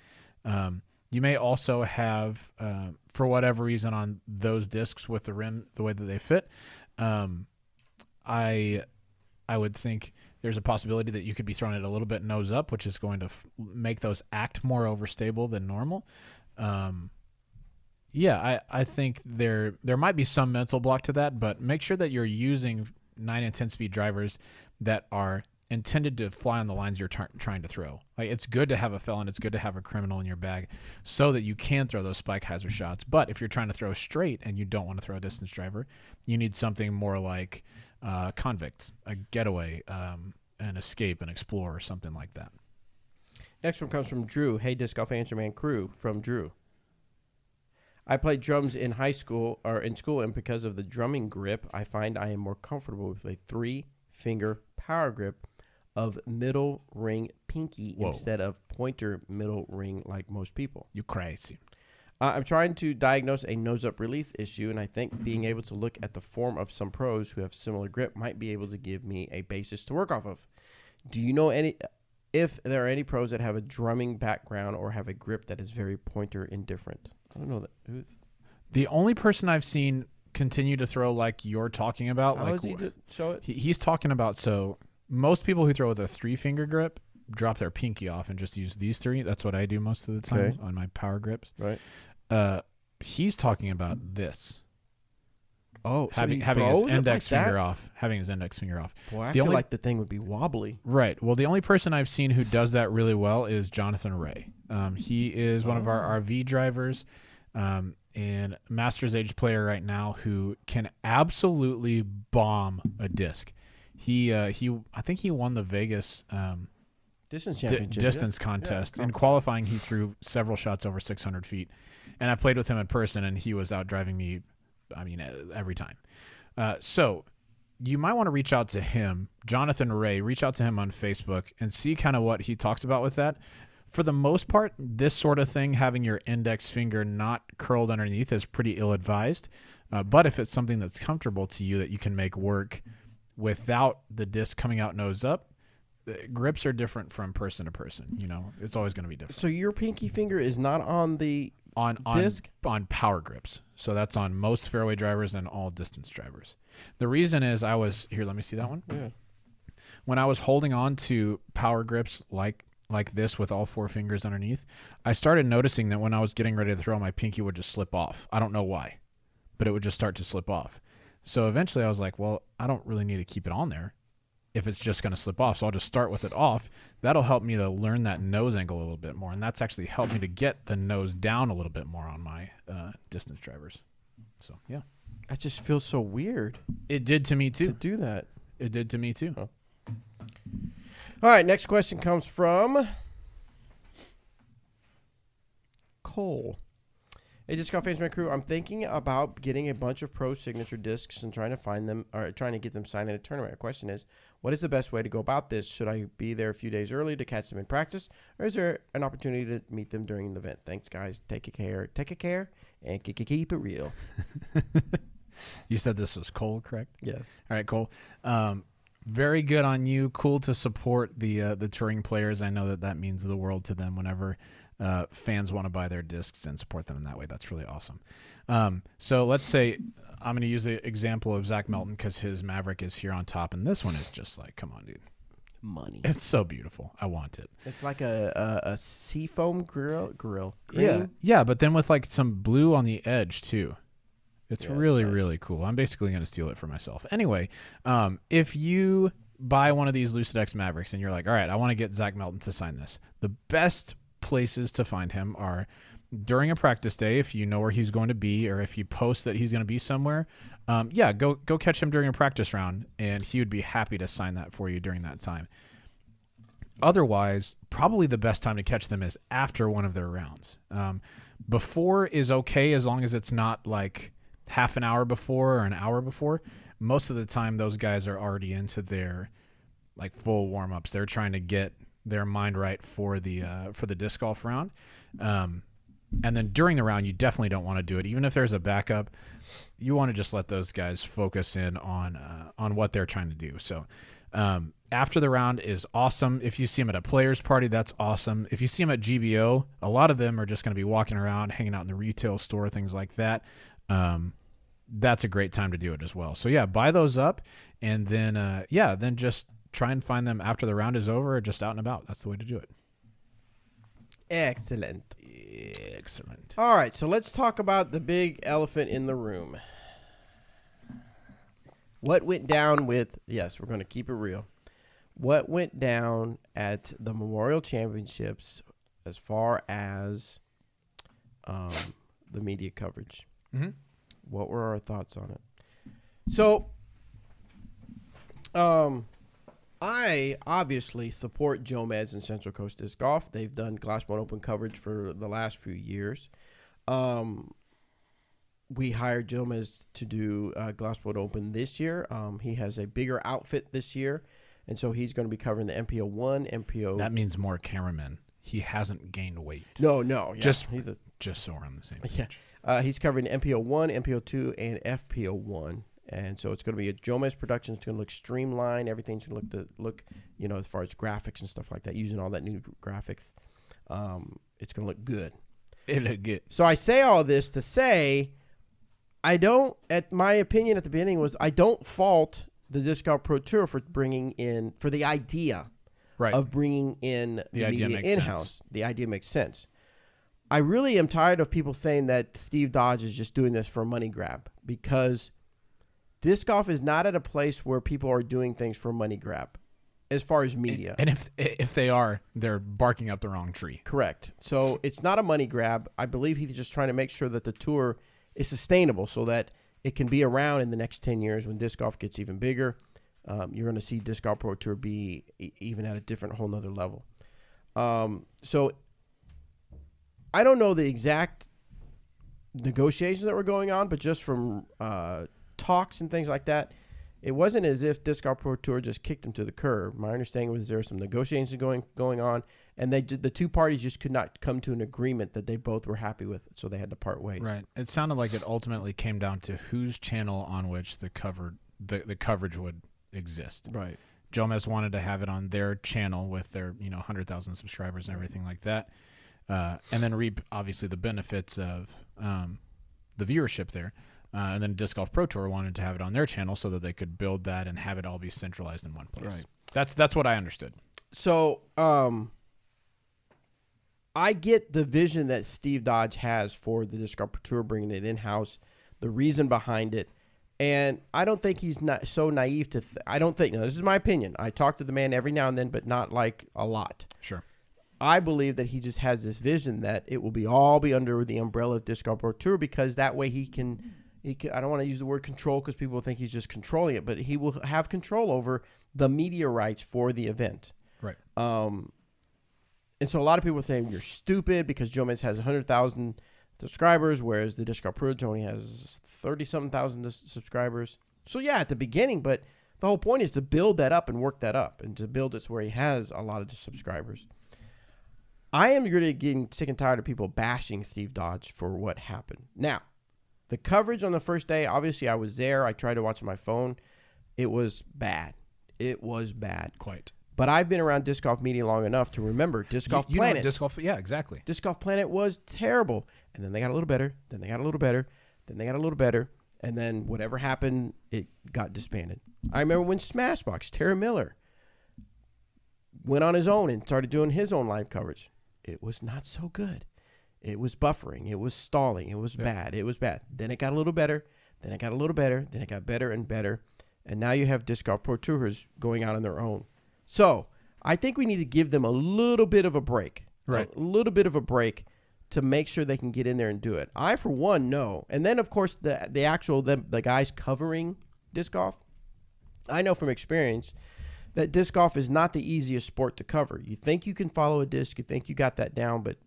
You may also have, for whatever reason, on those discs with the rim, the way that they fit, I I would think there's a possibility that you could be throwing it a little bit nose up, which is going to make those act more overstable than normal. I think there might be some mental block to that, but make sure that you're using 9 and 10 speed drivers that are intended to fly on the lines you're trying to throw. Like, it's good to have a felon, it's good to have a criminal in your bag so that you can throw those spike hazard shots. But if you're trying to throw straight and you don't want to throw a distance driver, you need something more like convict, a getaway, an escape, an explorer, something like that. Next one comes from Drew. Hey, Disc Golf Answer Man crew, from Drew. I played drums in school, and because of the drumming grip, I find I am more comfortable with a 3-finger power grip of middle ring pinky instead of pointer middle ring like most people. You crazy. I'm trying to diagnose a nose-up release issue, and I think being able to look at the form of some pros who have similar grip might be able to give me a basis to work off of. Do you know if there are any pros that have a drumming background or have a grip that is very pointer indifferent? I don't know that. The only person I've seen continue to throw like you're talking about, How is he to show it? He's talking about, so most people who throw with a 3-finger grip drop their pinky off and just use these 3. That's what I do most of the time on my power grips. Right. He's talking about this. Oh, having his index finger off. Having his index finger off. Boy, I feel like the thing would be wobbly. Right. Well, the only person I've seen who does that really well is Jonathan Ray. He is one of our RV drivers and Masters Age player right now who can absolutely bomb a disc. I think he won the Vegas distance championship distance contest. In qualifying, he threw several shots over 600 feet. And I played with him in person, and he was out driving me, every time. So you might want to reach out to him, Jonathan Ray, reach out to him on Facebook and see kind of what he talks about with that. For the most part, this sort of thing, having your index finger not curled underneath, is pretty ill-advised. But if it's something that's comfortable to you that you can make work without the disc coming out nose up, grips are different from person to person. It's always going to be different. So your pinky finger is not on the disc? On power grips. So that's on most fairway drivers and all distance drivers. The reason is here, let me see that one. Yeah. When I was holding on to power grips like this with all 4 fingers underneath, I started noticing that when I was getting ready to throw, my pinky would just slip off. I don't know why, but it would just start to slip off. So eventually I was like, well, I don't really need to keep it on there if it's just going to slip off. So I'll just start with it off. That'll help me to learn that nose angle a little bit more. And that's actually helped me to get the nose down a little bit more on my distance drivers. So, yeah. That just feels so weird. It did to me, too. To do that. It did to me, too. Oh. All right, next question comes from Cole. Hey, Disc Golf Fans, my crew. I'm thinking about getting a bunch of pro signature discs and trying to get them signed in a tournament. The question is, what is the best way to go about this? Should I be there a few days early to catch them in practice, or is there an opportunity to meet them during the event? Thanks, guys. Take care, and keep it real. You said this was Cole, correct? Yes. All right, Cole. Very good on you. Cool to support the touring players. I know that means the world to them whenever fans want to buy their discs and support them in that way. That's really awesome. So let's say I'm going to use the example of Zach Melton because his Maverick is here on top, and this one is just like, come on, dude. Money. It's so beautiful. I want it. It's like a seafoam grill. Yeah, but then with like some blue on the edge too. It's really, nice. really cool. I'm basically going to steal it for myself. Anyway, if you buy one of these Lucid X Mavericks and you're like, all right, I want to get Zach Melton to sign this, the best places to find him are during a practice day, if you know where he's going to be, or if you post that he's going to be somewhere. Go catch him during a practice round, and he would be happy to sign that for you during that time. Otherwise, probably the best time to catch them is after one of their rounds. Before is okay as long as it's not like half an hour before or an hour before. Most of the time, those guys are already into their like full warm-ups. They're trying to get their mind right for the disc golf round. And then during the round, you definitely don't want to do it. Even if there's a backup, you want to just let those guys focus in on what they're trying to do. So after the round is awesome. If you see them at a players party, that's awesome. If you see them at GBO, a lot of them are just going to be walking around, hanging out in the retail store, things like that. that's a great time to do it as well. So yeah, buy those up, and then then just try and find them after the round is over, or just out and about. That's the way to do it. Excellent. Excellent. All right, so let's talk about the big elephant in the room. What went down with, yes, we're going to keep it real. What went down at the Memorial Championships as far as the media coverage? Mm-hmm. What were our thoughts on it? So, I obviously support Joe Meds and Central Coast Disc Golf. They've done Glassbone Open coverage for the last few years. We hired Joe Meds to do Glassbone Open this year. He has a bigger outfit this year, and so he's going to be covering the MPO 1, MPO... That means more cameramen. He hasn't gained weight. No. Yeah. Just so we're on the same page. Yeah. He's covering MPO 1, MPO 2, and FPO 1. And so it's going to be a Joe Meds production. It's going to look streamlined. Everything's going to look, as far as graphics and stuff like that, using all that new graphics. It's going to look good. It look good. So I say all this to say, my opinion at the beginning was I don't fault the Disc Golf Pro Tour for the idea of bringing in the media in-house. The idea makes sense. I really am tired of people saying that Steve Dodge is just doing this for a money grab, because disc golf is not at a place where people are doing things for a money grab as far as media. And if they are, they're barking up the wrong tree. Correct. So it's not a money grab. I believe he's just trying to make sure that the tour is sustainable so that it can be around in the next 10 years when disc golf gets even bigger. You're going to see Disc Golf Pro Tour be even at a different whole nother level. So I don't know the exact negotiations that were going on, but just from talks and things like that, it wasn't as if Disc Golf Pro Tour just kicked him to the curb. My understanding was there were some negotiations going on, and the two parties just could not come to an agreement that they both were happy with, so they had to part ways. Right. It sounded like it ultimately came down to whose channel on which the coverage would exist. Right. Joe Meds wanted to have it on their channel with their 100,000 subscribers and everything like that, and then reap obviously the benefits of the viewership there. And then Disc Golf Pro Tour wanted to have it on their channel so that they could build that and have it all be centralized in one place. Right. That's what I understood. So I get the vision that Steve Dodge has for the Disc Golf Pro Tour, bringing it in-house, the reason behind it. And I don't think he's not so naive to I don't think, this is my opinion. I talk to the man every now and then, but not like a lot. Sure. I believe that he just has this vision that it will all be under the umbrella of Disc Golf Pro Tour, because that way he can, I don't want to use the word control because people think he's just controlling it, but he will have control over the media rights for the event. Right. And so a lot of people are saying you're stupid because Joe Meds has 100,000 subscribers, whereas the Disc Golf Pro Tour only has 30-something thousand subscribers. So yeah, at the beginning, but the whole point is to build that up and work that up and to build it where he has a lot of subscribers. I am really getting sick and tired of people bashing Steve Dodge for what happened. Now, the coverage on the first day, obviously I was there. I tried to watch on my phone. It was bad. It was bad. Quite. But I've been around disc golf media long enough to remember Disc Golf Planet. Disc golf, yeah, exactly. Disc Golf Planet was terrible. And then they got a little better. Then they got a little better. Then they got a little better. And then whatever happened, it got disbanded. I remember when Smashbox, Terry Miller, went on his own and started doing his own live coverage. It was not so good. It was buffering. It was stalling. It was bad. It was bad. Then it got a little better. Then it got a little better. Then it got better and better. And now you have Disc Golf Pro Tours going out on their own. So I think we need to give them a little bit of a break. Right. A little bit of a break to make sure they can get in there and do it. I, for one, know. And then, of course, the guys covering disc golf, I know from experience that disc golf is not the easiest sport to cover. You think you can follow a disc, you think you got that down, but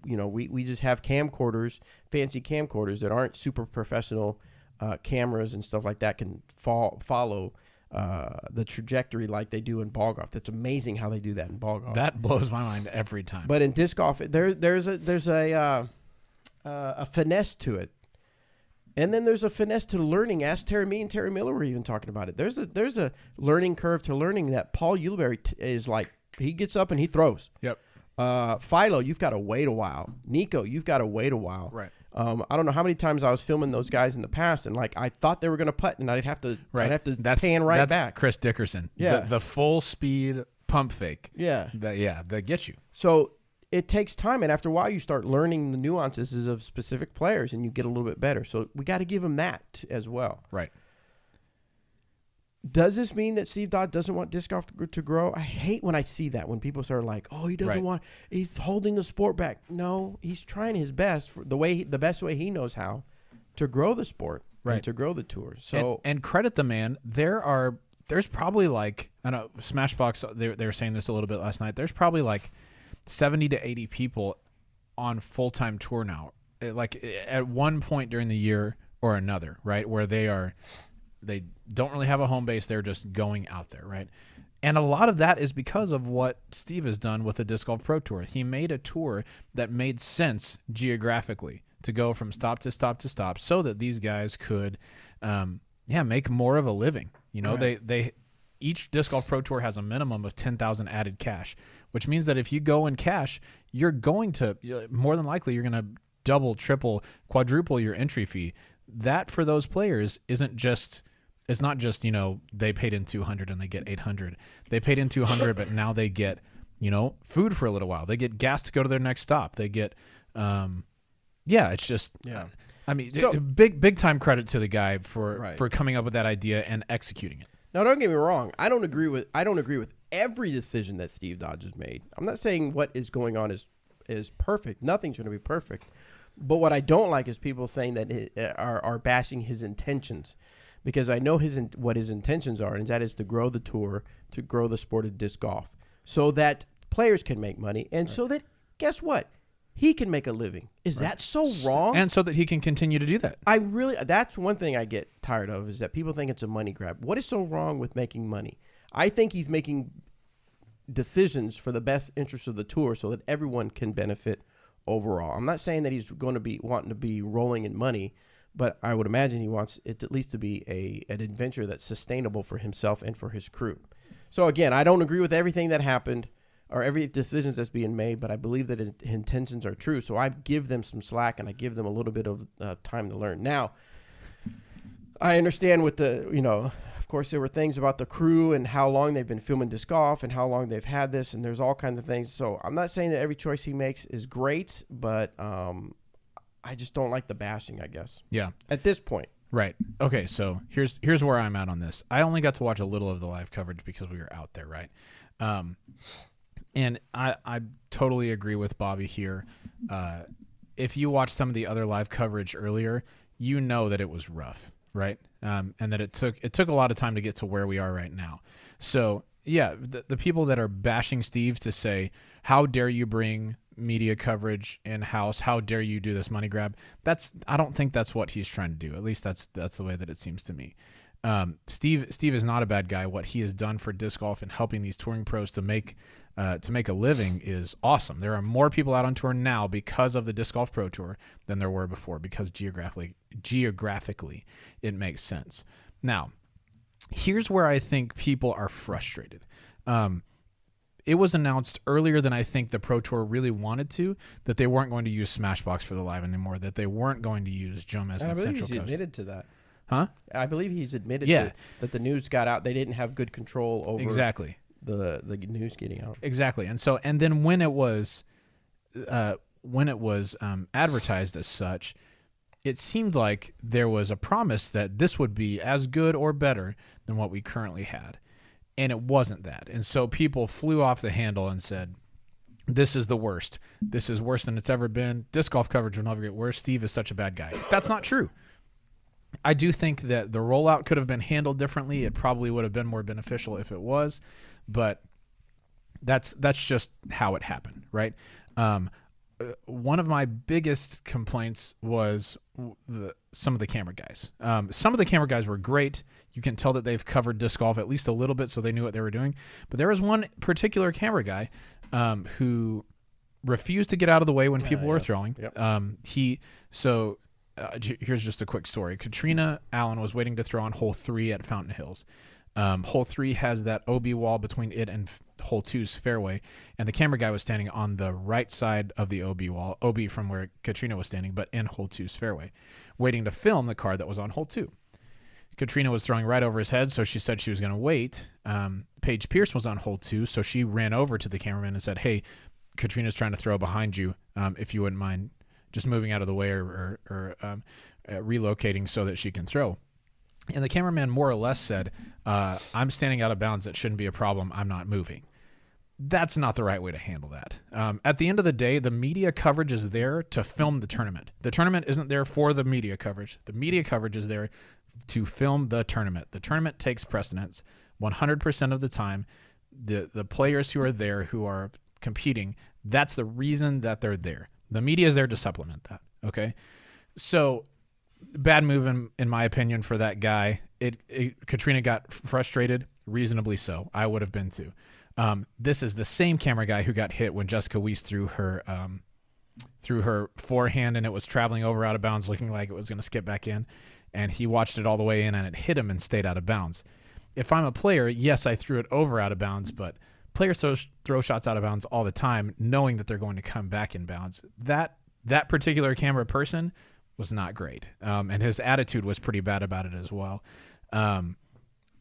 we just have camcorders, fancy camcorders that aren't super professional cameras and stuff like that can follow the trajectory like they do in ball golf. That's amazing how they do that in ball golf. That blows my mind every time. But in disc golf, there's a finesse to it. And then there's a finesse to learning. Ask me and Terry Miller were even talking about it. There's a learning curve to learning that Paul Ulibarri is like, he gets up and he throws. Yep. Philo, you've got to wait a while. Nico, you've got to wait a while. Right. I don't know how many times I was filming those guys in the past, and like I thought they were going to putt, and I'd have to pan right that's back. Chris Dickerson. Yeah. The full speed pump fake. Yeah. That gets you. So it takes time, and after a while, you start learning the nuances of specific players, and you get a little bit better. So we got to give him that as well. Right. Does this mean that Steve Dodd doesn't want disc golf to grow? I hate when I see that, when people start like, "Oh, he doesn't want. He's holding the sport back." No, he's trying his best for the best way he knows how to grow the sport and to grow the tour. So and credit the man. There's probably like, I know Smashbox. They were saying this a little bit last night. There's probably like 70 to 80 people on full-time tour now, like at one point during the year or another, right, where they don't really have a home base. They're just going out there, right? And a lot of that is because of what Steve has done with the Disc Golf Pro Tour. He made a tour that made sense geographically to go from stop to stop to stop so that these guys could make more of a living. You know, they each Disc Golf Pro Tour has a minimum of 10,000 added cash, which means that if you go in cash, you're going to, more than likely, you're going to double, triple, quadruple your entry fee. That for those players it's not just, they paid in 200 and they get 800. They paid in 200, but now they get, food for a little while. They get gas to go to their next stop. They get, it's just, I mean, So- big time credit to the guy for coming up with that idea and executing it. now, don't get me wrong. I don't agree with every decision that Steve Dodd has made. I'm not saying what is going on is perfect. Nothing's going to be perfect. But what I don't like is people saying that are bashing his intentions, because I know what his intentions are, and that is to grow the tour, to grow the sport of disc golf, so that players can make money, and so that, guess what, he can make a living. Is that so wrong? And so that he can continue to do that. That's one thing I get tired of, is that people think it's a money grab. What is so wrong with making money? I think he's making decisions for the best interest of the tour so that everyone can benefit overall. I'm not saying that he's going to be wanting to be rolling in money, but I would imagine he wants it at least to be an adventure that's sustainable for himself and for his crew. So again, I don't agree with everything that happened or every decision that's being made, but I believe that his intentions are true. So I give them some slack, and I give them a little bit of time to learn. Now, I understand with of course, there were things about the crew and how long they've been filming disc golf and how long they've had this, and there's all kinds of things. So I'm not saying that every choice he makes is great, but I just don't like the bashing, I guess. Yeah. At this point. Right. Okay, so here's where I'm at on this. I only got to watch a little of the live coverage because we were out there, right? And I totally agree with Bobby here. If you watch some of the other live coverage earlier, you know that it was rough, right? And that it took a lot of time to get to where we are right now. So yeah, the people that are bashing Steve to say, how dare you bring media coverage in-house, how dare you do this money grab, I don't think that's what he's trying to do. At least that's the way that it seems to me. Steve is not a bad guy. What he has done for disc golf and helping these touring pros to make a living is awesome. There are more people out on tour now because of the Disc Golf Pro Tour than there were before, because geographically it makes sense. Now, here's where I think people are frustrated. It was announced earlier than I think the Pro Tour really wanted to, that they weren't going to use Smashbox for the live anymore, that they weren't going to use Jomez and Central Coast. He's admitted to that. Huh? I believe he's admitted to that the news got out. They didn't have good control over the news getting out. Exactly. And then when it was advertised as such, it seemed like there was a promise that this would be as good or better than what we currently had. And it wasn't that. And so people flew off the handle and said, this is the worst. This is worse than it's ever been. Disc golf coverage will never get worse. Steve is such a bad guy. That's not true. I do think that the rollout could have been handled differently. It probably would have been more beneficial if it was, but that's just how it happened, right? One of my biggest complaints was some of the camera guys. Some of the camera guys were great. You can tell that they've covered disc golf at least a little bit, so they knew what they were doing. But there was one particular camera guy who refused to get out of the way when people were throwing. Yep. Here's just a quick story. Katrina Allen was waiting to throw on hole 3 at Fountain Hills. Hole 3 has that OB wall between it and hole 2's fairway, and the camera guy was standing on the right side of the OB wall, OB from where Katrina was standing, but in hole 2's fairway, waiting to film the card that was on hole 2. Katrina was throwing right over his head, so she said she was going to wait. Paige Pierce was on hole 2, so she ran over to the cameraman and said, hey, Katrina's trying to throw behind you, if you wouldn't mind just moving out of the way or relocating so that she can throw. And the cameraman more or less said, I'm standing out of bounds. That shouldn't be a problem. I'm not moving. That's not the right way to handle that. At the end of the day, the media coverage is there to film the tournament. The tournament isn't there for the media coverage. The media coverage is there to film the tournament. The tournament takes precedence 100% of the time. The players who are there, who are competing, that's the reason that they're there. The media is there to supplement that. Okay. So bad move in my opinion for that guy. Katrina got frustrated, reasonably so. I would have been too. This is the same camera guy who got hit when Jessica Weiss threw her forehand and it was traveling over out of bounds, looking like it was going to skip back in, and he watched it all the way in and it hit him and stayed out of bounds. If I'm a player, yes, I threw it over out of bounds, but players throw shots out of bounds all the time, knowing that they're going to come back in bounds. That particular camera person was not great, and his attitude was pretty bad about it as well.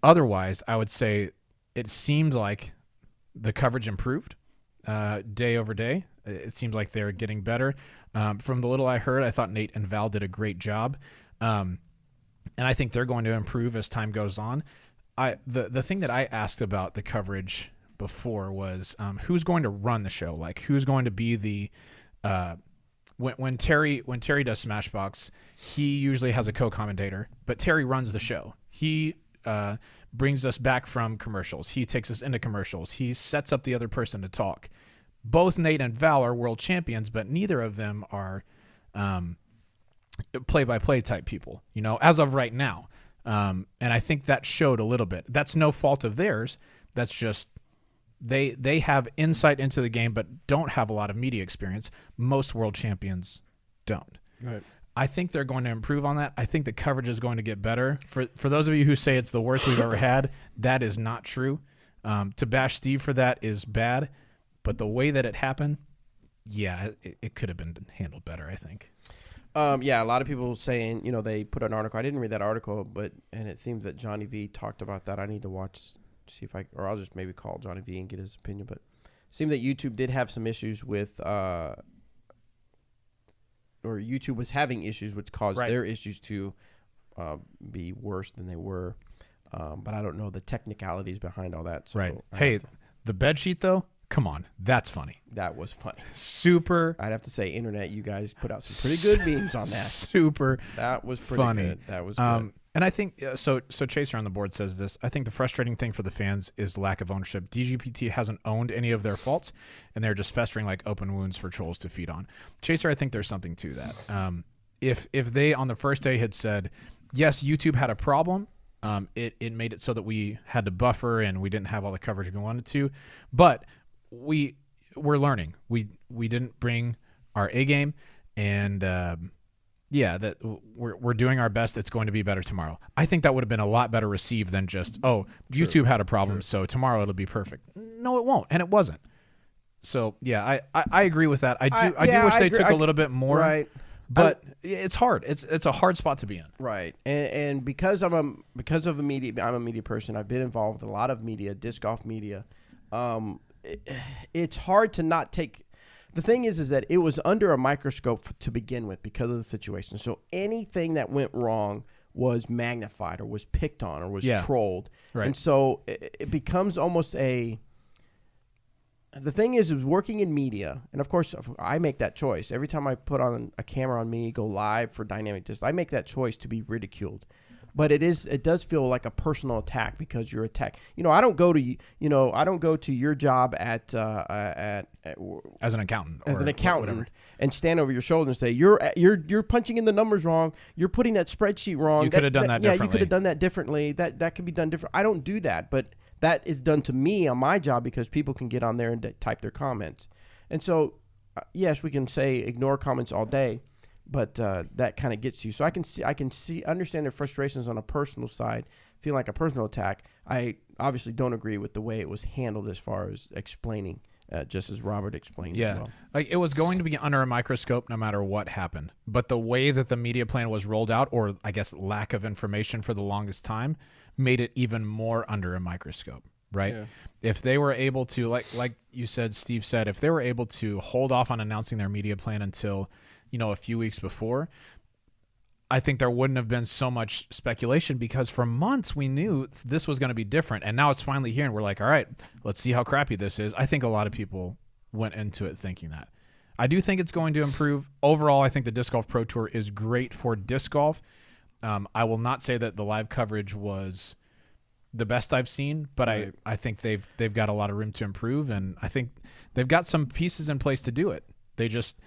Otherwise, I would say it seemed like the coverage improved day over day. It seemed like they're getting better. From the little I heard, I thought Nate and Val did a great job, and I think they're going to improve as time goes on. The thing that I asked about the coverage before was who's going to run the show, like who's going to be the when Terry does Smashbox, he usually has a co-commentator, but Terry runs the show. He brings us back from commercials. He takes us into commercials. He sets up the other person to talk. Both Nate and Val are world champions, but neither of them are play-by-play type people, as of right now. And I think that showed a little bit. That's no fault of theirs. That's just they have insight into the game, but don't have a lot of media experience. Most world champions don't. Right. I think they're going to improve on that. I think the coverage is going to get better. For those of you who say it's the worst we've ever had, that is not true. To bash Steve for that is bad, but the way that it happened, yeah, it could have been handled better, I think. Yeah, a lot of people saying, they put an article. I didn't read that article, and it seems that Johnny V talked about that. I need to watch, see if or I'll just maybe call Johnny V and get his opinion. But it seemed that YouTube did have some issues with, or YouTube was having issues, which caused their issues to be worse than they were. But I don't know the technicalities behind all that. So right. Hey, the bed sheet though. Come on, that's funny. That was funny. Super. I'd have to say, internet, you guys put out some pretty good memes on that. Super. That was pretty funny. good. That was good. And I think so. Chaser on the board says this. I think the frustrating thing for the fans is lack of ownership. DGPT hasn't owned any of their faults, and they're just festering like open wounds for trolls to feed on. Chaser, I think there's something to that. If they on the first day had said, yes, YouTube had a problem. It made it so that we had to buffer and we didn't have all the coverage we wanted to, but we're learning. We didn't bring our A game, and that we're doing our best. It's going to be better tomorrow. I think that would have been a lot better received than just YouTube had a problem, so tomorrow it'll be perfect. No, it won't, and it wasn't. So yeah, I agree with that. I do wish they took a little bit more. Right. But it's hard. It's a hard spot to be in. Right. And because I'm a media person. I've been involved with a lot of media, disc golf media. It's hard to not take. The thing is that it was under a microscope to begin with because of the situation. So anything that went wrong was magnified or was picked on or was trolled. Right. And so it becomes almost a. The thing is working in media, and of course I make that choice. Every time I put on a camera on me, go live for Dynamic Disc, I make that choice to be ridiculed. But it does feel like a personal attack because you're attacked. I don't go to your job at as an accountant and stand over your shoulder and say you're punching in the numbers wrong. You're putting that spreadsheet wrong. You could have done that differently. Yeah, you could have done that differently. That could be done different. I don't do that, but that is done to me on my job because people can get on there and type their comments. And so, yes, we can say ignore comments all day, but that kind of gets you. So I can understand their frustrations on a personal side, feel like a personal attack. I obviously don't agree with the way it was handled as far as explaining, just as Robert explained as well. Like it was going to be under a microscope no matter what happened. But the way that the media plan was rolled out, or I guess lack of information for the longest time, made it even more under a microscope, right? Yeah. If they were able to, like you said, Steve said, if they were able to hold off on announcing their media plan until, a few weeks before, I think there wouldn't have been so much speculation, because for months we knew this was going to be different. And now it's finally here and we're like, all right, let's see how crappy this is. I think a lot of people went into it thinking that. I do think it's going to improve. Overall, I think the Disc Golf Pro Tour is great for disc golf. I will not say that the live coverage was the best I've seen, but Right. I think they've got a lot of room to improve, and I think they've got some pieces in place to do it. They just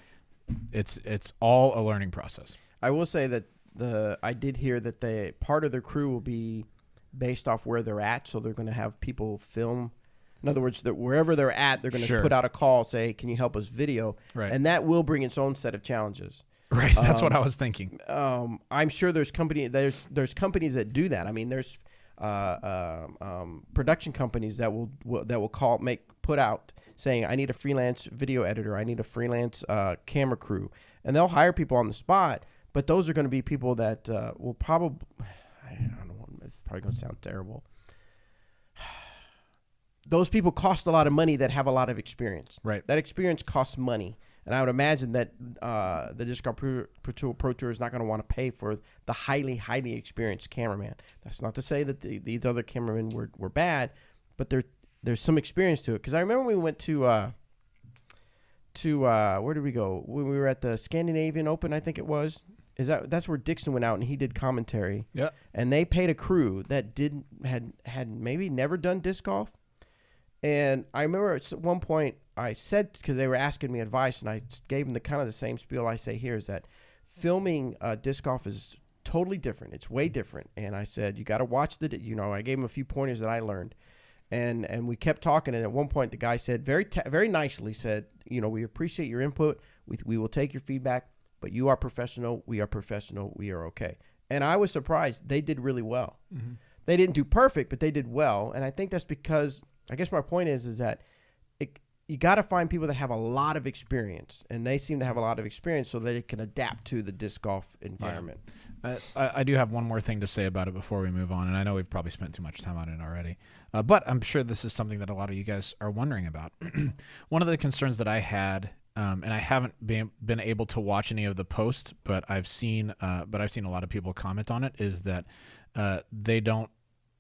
it's all a learning process. I will say that I did hear that part of their crew will be based off where they're at, so they're going to have people film. In other words, that wherever they're at, they're going to Sure. put out a call, say, "Can you help us video?" Right. And that will bring its own set of challenges. Right, that's what I was thinking. I'm sure there's companies that do that. I mean, there's production companies that will put out saying, "I need a freelance video editor, I need a freelance camera crew," and they'll hire people on the spot. But those are going to be people that will probably, I don't know, it's probably going to sound terrible. Those people cost a lot of money that have a lot of experience. Right. That experience costs money. And I would imagine that the Disc Golf Pro Tour is not going to want to pay for the highly, highly experienced cameraman. That's not to say that these other cameramen were bad, but there's some experience to it. Because I remember we went to where did we go? When we were at the Scandinavian Open, I think it was. That's where Dixon went out and he did commentary. Yeah. And they paid a crew that had maybe never done disc golf. And I remember at one point I said, because they were asking me advice, and I gave them the same spiel I say here, is that filming disc golf is totally different. It's way different. And I said, you got to watch I gave them a few pointers that I learned. And we kept talking, and at one point the guy said, very nicely said, we appreciate your input. We will take your feedback, but you are professional. We are professional. We are okay. And I was surprised. They did really well. Mm-hmm. They didn't do perfect, but they did well. And I think that's because, I guess my point is that you got to find people that have a lot of experience, and they seem to have a lot of experience so that it can adapt to the disc golf environment. Yeah. I do have one more thing to say about it before we move on, and I know we've probably spent too much time on it already, but I'm sure this is something that a lot of you guys are wondering about. One of the concerns that I had, and I haven't been able to watch any of the posts, but I've seen a lot of people comment on it, is that they don't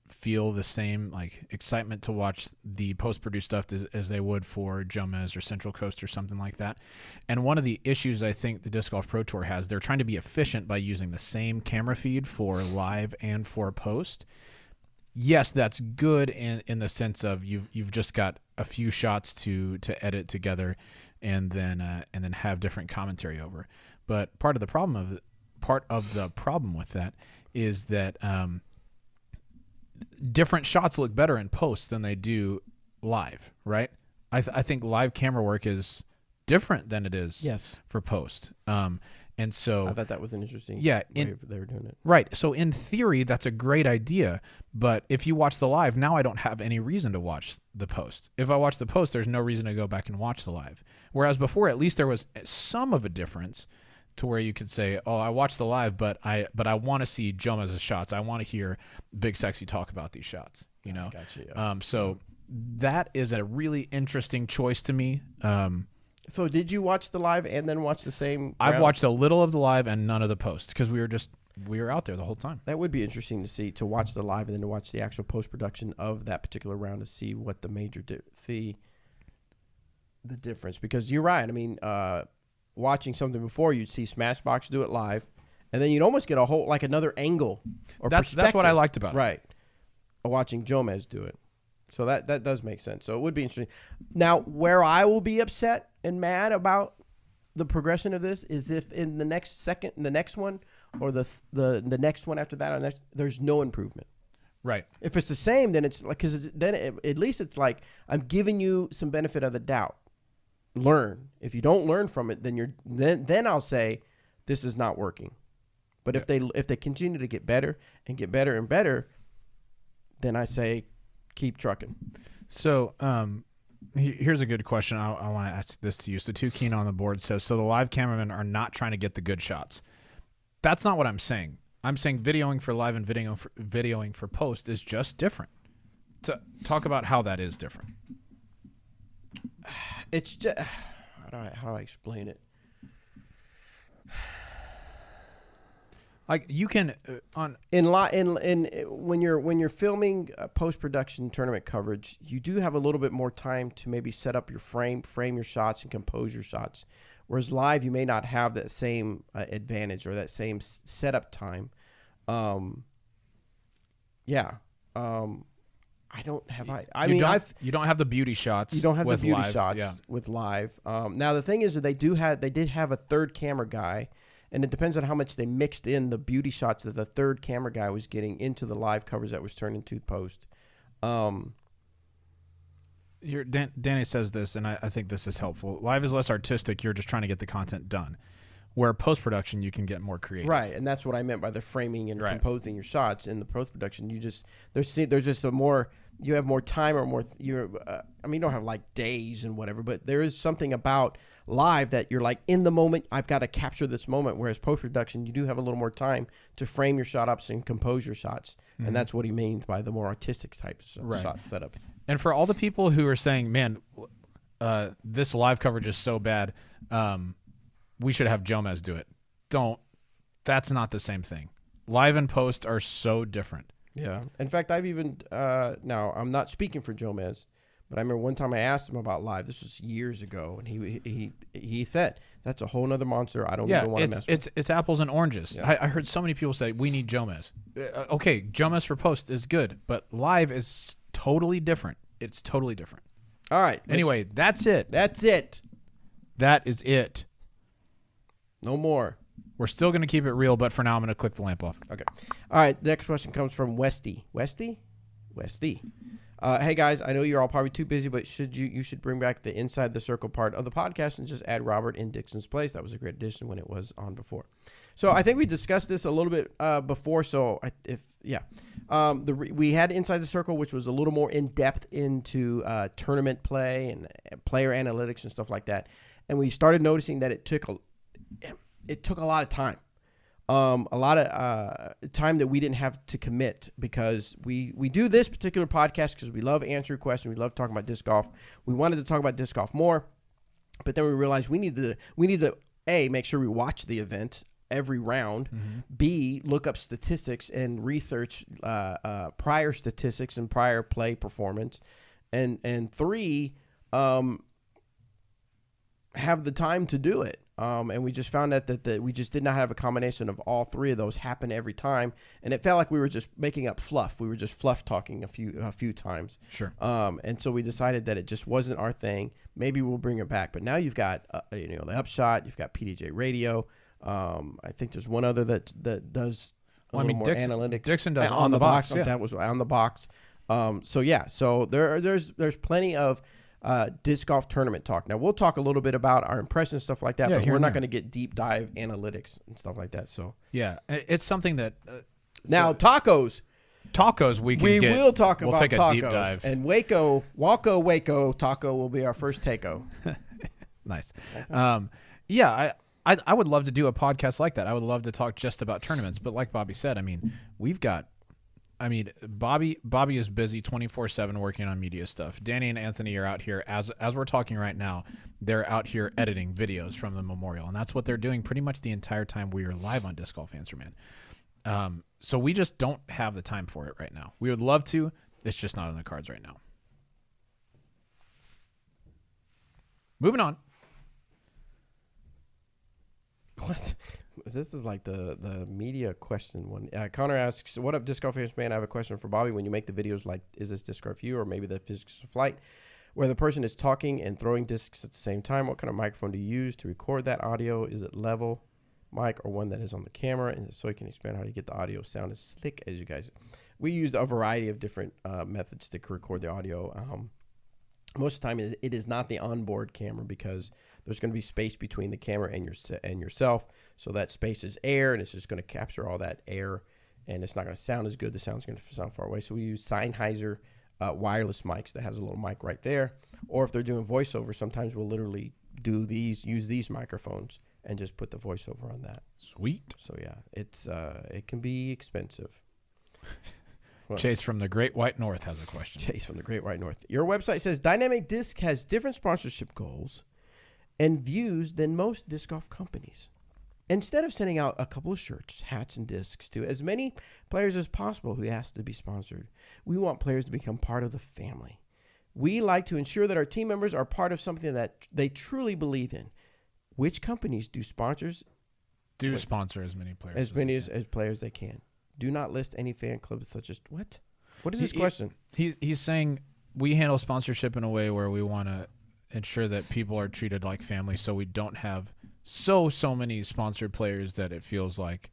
feel the same excitement to watch the post-produced stuff as they would for Jomez or Central Coast or something like that. And one of the issues I think the Disc Golf Pro Tour has, they're trying to be efficient by using the same camera feed for live and for post. Yes, that's good in the sense of you've just got a few shots to edit together and then have different commentary over. But part of the problem with that is that different shots look better in post than they do live, right? I think live camera work is different than it is for post. And so I thought that was an interesting way they were doing it. Right. So in theory, that's a great idea. But if you watch the live, now I don't have any reason to watch the post. If I watch the post, there's no reason to go back and watch the live. Whereas before, at least there was some of a difference to where you could say, oh, I watched the live, but I want to see Jomez's shots. I want to hear Big Sexy talk about these shots, I got you, yeah. So that is a really interesting choice to me. So did you watch the live and then watch the same? I've watched a little of the live and none of the post because we were out there the whole time. That would be interesting to watch the live and then to watch the actual post-production of that particular round to see what the see the difference. Because you're right. I mean, watching something before, you'd see Smashbox do it live, and then you'd almost get a whole another angle or perspective. That's what I liked about it. Right. Watching Jomez do it. So that does make sense. So it would be interesting. Now, where I will be upset and mad about the progression of this is if in the next one, or the next one after that, there's no improvement. Right. If it's the same, then it's like, because then at least it's like I'm giving you some benefit of the doubt. Learn. If you don't learn from it, then then I'll say this is not working. But if they continue to get better and get better and better, then I say keep trucking. So here's a good question. I want to ask this to you. So 2 Keen on the board says, so the live cameramen are not trying to get the good shots. That's not what I'm saying. I'm saying videoing for live and videoing for post is just different. To talk about how that is different. It's just how do I explain it? Like you can when you're filming post production tournament coverage, you do have a little bit more time to maybe set up your frame your shots, and compose your shots. Whereas live, you may not have that same advantage or that same setup time. I don't have. You don't have the beauty shots. You don't have the beauty live, shots with live. Now the thing is that they did have a third camera guy, and it depends on how much they mixed in the beauty shots that the third camera guy was getting into the live coverage that was turned into post. Danny says this, and I think this is helpful. Live is less artistic. You're just trying to get the content done. Where post-production, you can get more creative. Right, and that's what I meant by the framing and composing your shots in the post-production. There's just you have more time or more. You don't have like days and whatever, but there is something about live that you're like in the moment. I've got to capture this moment. Whereas post-production, you do have a little more time to frame your shot ups and compose your shots, and that's what he means by the more artistic types of shot setups. And for all the people who are saying, "Man, this live coverage is so bad," we should have Jomez do it. That's not the same thing. Live and post are so different. Yeah. In fact, I've even, now I'm not speaking for Jomez, but I remember one time I asked him about live. This was years ago. And he said, that's a whole nother monster. I don't even want to mess with. It's apples and oranges. Yeah. I heard so many people say, we need Jomez. Okay, Jomez for post is good, but live is totally different. It's totally different. All right. Anyway, that's it. That's it. That is it. No more. We're still going to keep it real, but for now, I'm going to click the lamp off. Okay. All right. Next question comes from Westy. Westy? Hey, guys, I know you're all probably too busy, but you should bring back the Inside the Circle part of the podcast and just add Robert in Dixon's place. That was a great addition when it was on before. So I think we discussed this a little bit before. So we had Inside the Circle, which was a little more in depth into tournament play and player analytics and stuff like that. And we started noticing that it took a lot of time. A lot of time that we didn't have to commit because we do this particular podcast because we love answering questions. We love talking about disc golf. We wanted to talk about disc golf more, but then we realized we need to A, make sure we watch the event every round, B, look up statistics and research prior statistics and prior play performance, and 3, have the time to do it. And we just found out that we just did not have a combination of all 3 of those happen every time, and it felt like we were just making up fluff. We were just fluff talking a few times. Sure. And so we decided that it just wasn't our thing. Maybe we'll bring it back. But now you've got the Upshot. You've got PDJ Radio. I think there's one other that does a little more analytics. Dixon does on the box. Yeah. That was on the box. So there's plenty of disc golf tournament talk. Now we'll talk a little bit about our impressions, stuff like that, but we're not going to get deep dive analytics and stuff like that. So yeah, it's something that now tacos we will talk we'll about take a tacos deep dive. and Waco taco will be our first taco. Nice. I would love to do a podcast like that. I would love to talk just about tournaments, but like Bobby said, Bobby is busy 24/7 working on media stuff. Danny and Anthony are out here as we're talking right now. They're out here editing videos from the memorial, and that's what they're doing pretty much the entire time we are live on Disc Golf Answer Man. So we just don't have the time for it right now. We would love to. It's just not on the cards right now. Moving on. What? This is like the media question one. Connor asks, what up, Disc Golf Answer Man? I have a question for Bobby. When you make the videos, like, is this disc golf you or maybe the physics of flight, where the person is talking and throwing discs at the same time? What kind of microphone do you use to record that audio? Is it level mic or one that is on the camera? And so you can expand how to get the audio sound as slick as you guys. We used a variety of different methods to record the audio. Most of the time, it is not the onboard camera because there's going to be space between the camera and yourself. So that space is air, and it's just going to capture all that air, and it's not going to sound as good. The sound's going to sound far away. So we use Sennheiser wireless mics that has a little mic right there. Or if they're doing voiceover, sometimes we'll literally use these microphones and just put the voiceover on that. Sweet. So yeah, it can be expensive. Well, Chase from the Great White North has a question. Chase from the Great White North. Your website says Dynamic Disc has different sponsorship goals and views than most disc golf companies. Instead of sending out a couple of shirts, hats, and discs to as many players as possible who ask to be sponsored, we want players to become part of the family. We like to ensure that our team members are part of something that they truly believe in. Which companies do sponsors Sponsor as many players as many as players they can? Do not list any fan clubs such as what? What is this question? He's saying we handle sponsorship in a way where we want to ensure that people are treated like family, so we don't have so many sponsored players that it feels like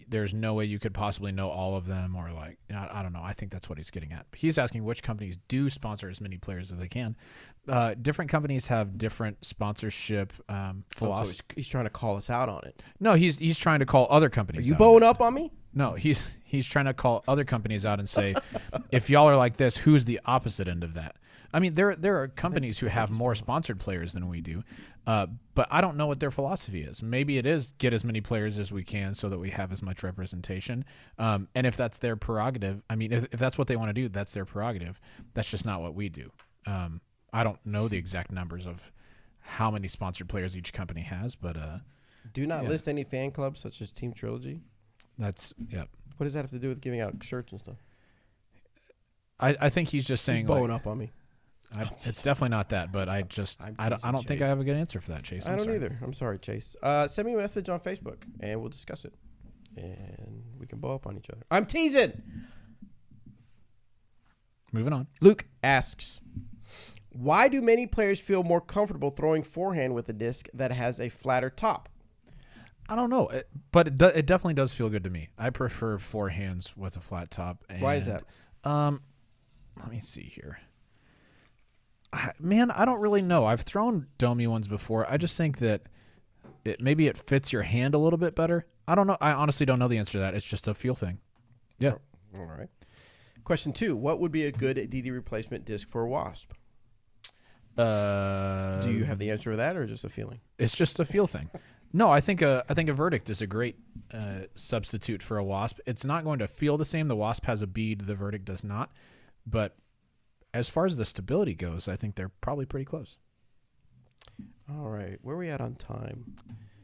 there's no way you could possibly know all of them, or like, I don't know. I think that's what he's getting at. He's asking which companies do sponsor as many players as they can. Different companies have different sponsorship philosophy. So he's trying to call us out on it. No, he's trying to call other companies. Are you out. bowing up on me? No, he's trying to call other companies out and say, if y'all are like this, who's the opposite end of that? I mean, there are companies who have more sponsored players than we do, but I don't know what their philosophy is. Maybe it is get as many players as we can so that we have as much representation. And if that's their prerogative, I mean, if that's what they want to do, that's their prerogative. That's just not what we do. I don't know the exact numbers of how many sponsored players each company has, but do not list any fan clubs such as Team Trilogy. That's What does that have to do with giving out shirts and stuff? I think he's just saying He's bowing up on me. It's definitely not that, but I don't think I have a good answer for that, Chase. I don't either. I'm sorry, Chase. Send me a message on Facebook and we'll discuss it, and we can bow up on each other. I'm teasing. Moving on. Luke asks, why do many players feel more comfortable throwing forehand with a disc that has a flatter top? I don't know, but it definitely does feel good to me. I prefer forehands with a flat top. And, why is that? Let me see here. Man, I don't really know. I've thrown domey ones before. I just think that maybe it fits your hand a little bit better. I don't know. I honestly don't know the answer to that. It's just a feel thing. Yeah. All right. Question 2. What would be a good DD replacement disc for a Wasp? Do you have the answer to that, or just a feeling? It's just a feel thing. No, I think a Verdict is a great substitute for a Wasp. It's not going to feel the same. The Wasp has a bead. The Verdict does not. But as far as the stability goes, I think they're probably pretty close. All right. Where are we at on time?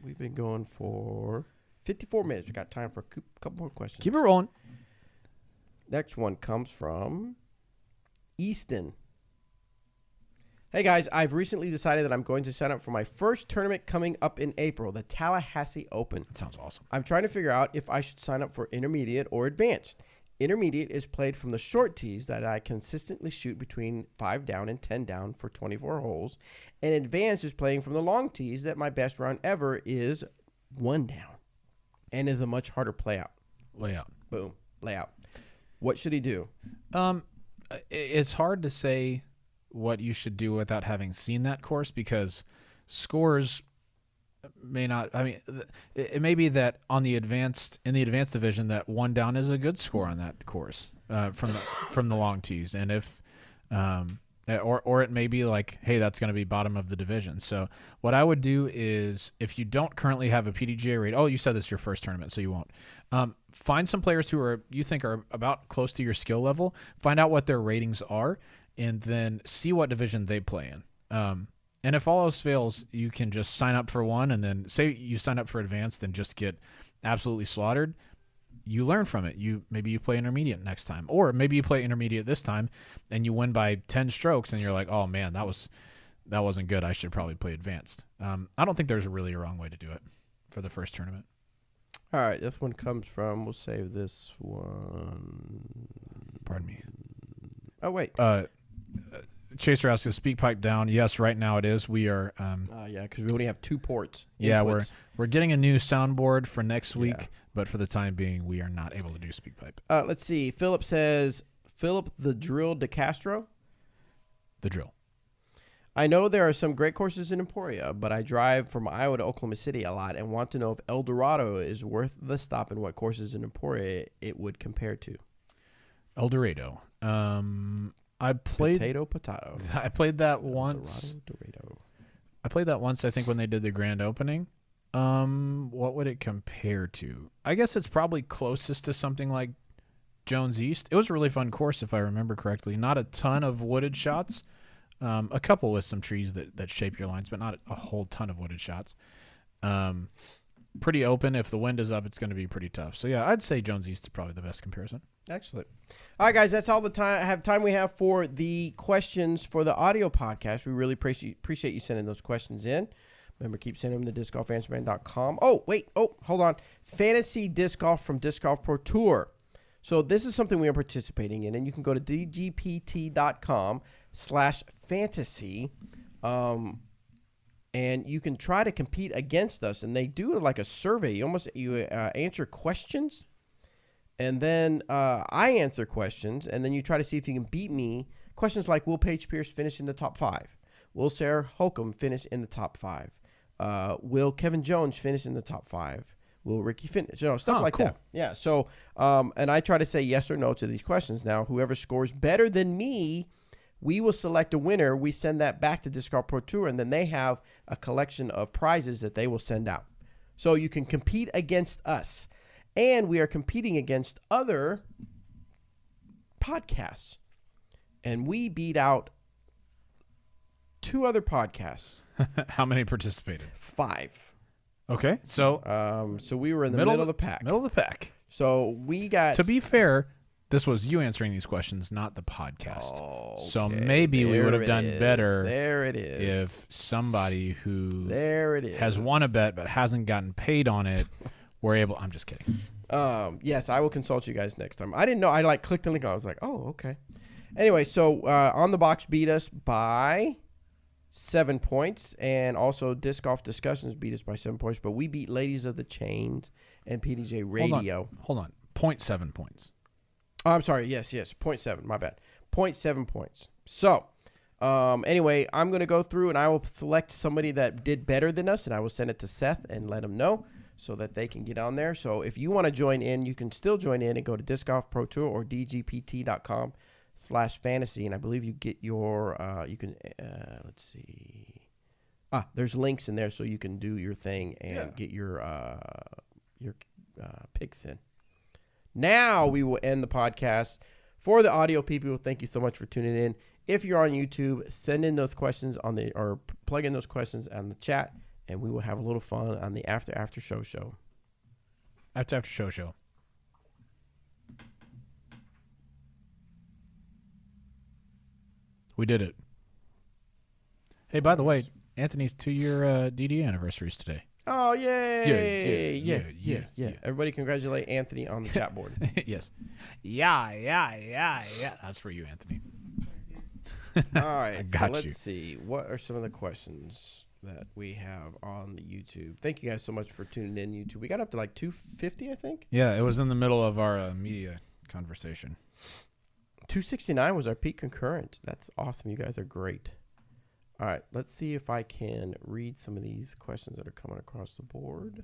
We've been going for 54 minutes. We got time for a couple more questions. Keep it rolling. Next one comes from Easton. Hey guys, I've recently decided that I'm going to sign up for my first tournament coming up in April, the Tallahassee Open. That sounds awesome. I'm trying to figure out if I should sign up for intermediate or advanced. Intermediate is played from the short tees that I consistently shoot between 5 down and 10 down for 24 holes, and advanced is playing from the long tees that my best round ever is 1 down and is a much harder Layout. Boom. Layout. What should he do? It's hard to say what you should do without having seen that course, because scores may not. I mean, it may be that in the advanced division, that 1 down is a good score on that course from the long tees, and if or it may be like, hey, that's going to be bottom of the division. So what I would do is, if you don't currently have a PDGA rate, you said this is your first tournament, so you won't. Find some players who you think are about close to your skill level. Find out what their ratings are, and then see what division they play in. And if all else fails, you can just sign up for one, and then say you sign up for advanced and just get absolutely slaughtered. You learn from it. Maybe you play intermediate next time, or maybe you play intermediate this time and you win by 10 strokes, and you're like, oh man, that wasn't good. I should probably play advanced. I don't think there's really a wrong way to do it for the first tournament. All right, this one comes from, we'll save this one. Pardon me. Oh, wait. Chaser asks, is speak pipe down? Yes, right now it is. We are. Yeah, because we only have 2 ports. Yeah, inputs. we're getting a new soundboard for next week, Yeah. but for the time being, we are not able to do speak pipe. Let's see. Philip says, Philip the Drill De Castro. the drill. I know there are some great courses in Emporia, but I drive from Iowa to Oklahoma City a lot and want to know if El Dorado is worth the stop and what courses in Emporia it would compare to. El Dorado. I played Potato. I played that once. Dorado. I played that once, I think, when they did the grand opening. What would it compare to? I guess it's probably closest to something like Jones East. It was a really fun course, if I remember correctly. Not a ton of wooded shots. A couple with some trees that shape your lines, but not a whole ton of wooded shots. Pretty open. If the wind is up, it's going to be pretty tough. So, yeah, I'd say Jones East is probably the best comparison. Excellent. All right, guys, that's all the time we have for the questions for the audio podcast. We really appreciate you sending those questions in. Remember, keep sending them to discgolfanswerman.com. Oh, wait. Oh, hold on. Fantasy Disc Golf from Disc Golf Pro Tour. So this is something we are participating in, and you can go to dgpt.com/fantasy, and you can try to compete against us. And they do like a survey. You answer questions, and then I answer questions, and then you try to see if you can beat me. Questions like, will Paige Pierce finish in the top 5? Will Sarah Holcomb finish in the top 5? Will Kevin Jones finish in the top 5? Will Ricky finish? Stuff like cool. that. Yeah. So, and I try to say yes or no to these questions. Now, whoever scores better than me, we will select a winner. We send that back to Disc Golf Pro Tour, and then they have a collection of prizes that they will send out. So you can compete against us. And we are competing against other podcasts. And we beat out 2 other podcasts. How many participated? 5. Okay, so So we were in the middle of the pack. Middle of the pack. So we got... To be fair, this was you answering these questions, not the podcast. So Okay, maybe we would have it done is. better There it is. if somebody who There it is. has won a bet but hasn't gotten paid on it were able... I'm just kidding. Yes, I will consult you guys next time. I didn't know. I clicked the link. I was like, oh, okay. Anyway, so On the Box beat us by 7 points, and also Disc Golf Discussions beat us by 7 points, but we beat Ladies of the Chains and PDJ Radio. Hold on. 0.7 points. Oh, I'm sorry. Yes. 0.7. My bad. 0.7 points. So, anyway, I'm going to go through and I will select somebody that did better than us, and I will send it to Seth and let him know so that they can get on there. So if you want to join in, you can still join in and go to Disc Golf Pro Tour or dgpt.com/fantasy, and I believe you get your let's see, there's links in there so you can do your thing and get your picks in. Now we will end the podcast. For the audio people, thank you so much for tuning in. If you're on YouTube, send in those questions or plug in those questions on the chat, and we will have a little fun on the after show. After show. We did it. Hey, by the way, Anthony's 2-year DD anniversary is today. Oh, yay. Yeah. Everybody congratulate Anthony on the chat board. Yes. Yeah. That's for you, Anthony. All right. got so you. let's see. What are some of the questions that we have on the YouTube? Thank you guys so much for tuning in, YouTube. We got up to like 250, I think. Yeah, it was in the middle of our media conversation. 269 was our peak concurrent. That's awesome. You guys are great. All right, let's see if I can read some of these questions that are coming across the board.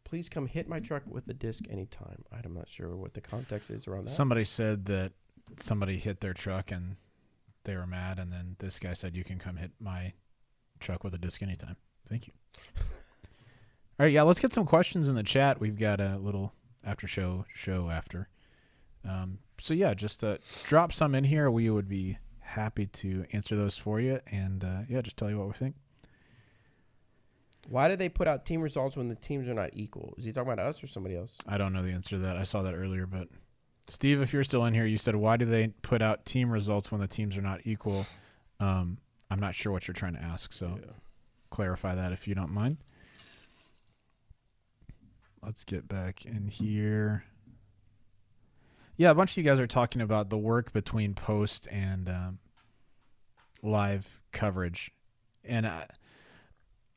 Please come hit my truck with a disc anytime. I'm not sure what the context is around that. Somebody said that somebody hit their truck and they were mad, and then this guy said, you can come hit my truck with a disc anytime. Thank you. All right, yeah, let's get some questions in the chat. We've got a little after show after. So, yeah, just drop some in here. We would be happy to answer those for you, and, just tell you what we think. Why do they put out team results when the teams are not equal? Is he talking about us or somebody else? I don't know the answer to that. I saw that earlier, but Steve, if you're still in here, you said, why do they put out team results when the teams are not equal? I'm not sure what you're trying to ask, so clarify that if you don't mind. Let's get back in here. Yeah, a bunch of you guys are talking about the work between post and live coverage. And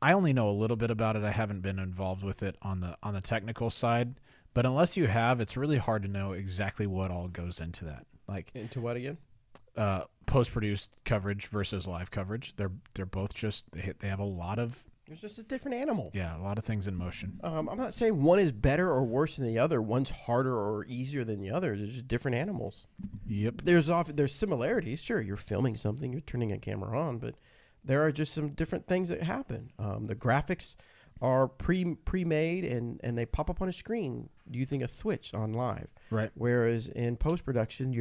I only know a little bit about it. I haven't been involved with it on the technical side, but unless you have, it's really hard to know exactly what all goes into that. Like Into what again? Post-produced coverage versus live coverage. They're both just they have a lot of It's just a different animal. a lot of things in motion. I'm not saying one is better or worse than the other. One's harder or easier than the other. They're just different animals. Yep. There's similarities. Sure, you're filming something, you're turning a camera on, but there are just some different things that happen. The graphics are pre-made and they pop up on a screen using a switch on live. Right. Whereas in post-production,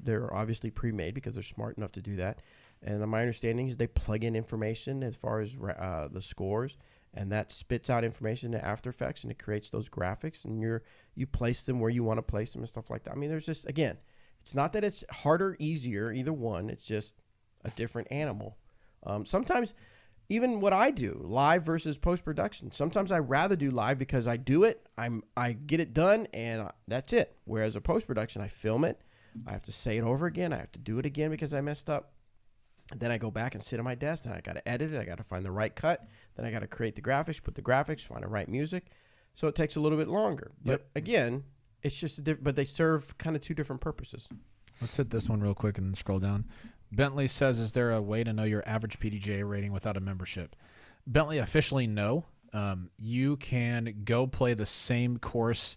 they're obviously pre-made because they're smart enough to do that. And my understanding is they plug in information as far as the scores, and that spits out information to After Effects, and it creates those graphics, and you place them where you want to place them and stuff like that. I mean, there's just, again, it's not that it's harder, easier, either one. It's just a different animal. Sometimes even what I do, live versus post-production, sometimes I rather do live because I do it, I get it done, and that's it. Whereas a post-production, I film it, I have to say it over again, I have to do it again because I messed up. And then I go back and sit at my desk, and I got to edit it, I got to find the right cut, then I got to create the graphics, put the graphics, find the right music. So it takes a little bit longer. But again, it's just but they serve kind of two different purposes. Let's hit this one real quick and then scroll down. Bentley says, is there a way to know your average PDGA rating without a membership? Bentley, officially no. You can go play the same course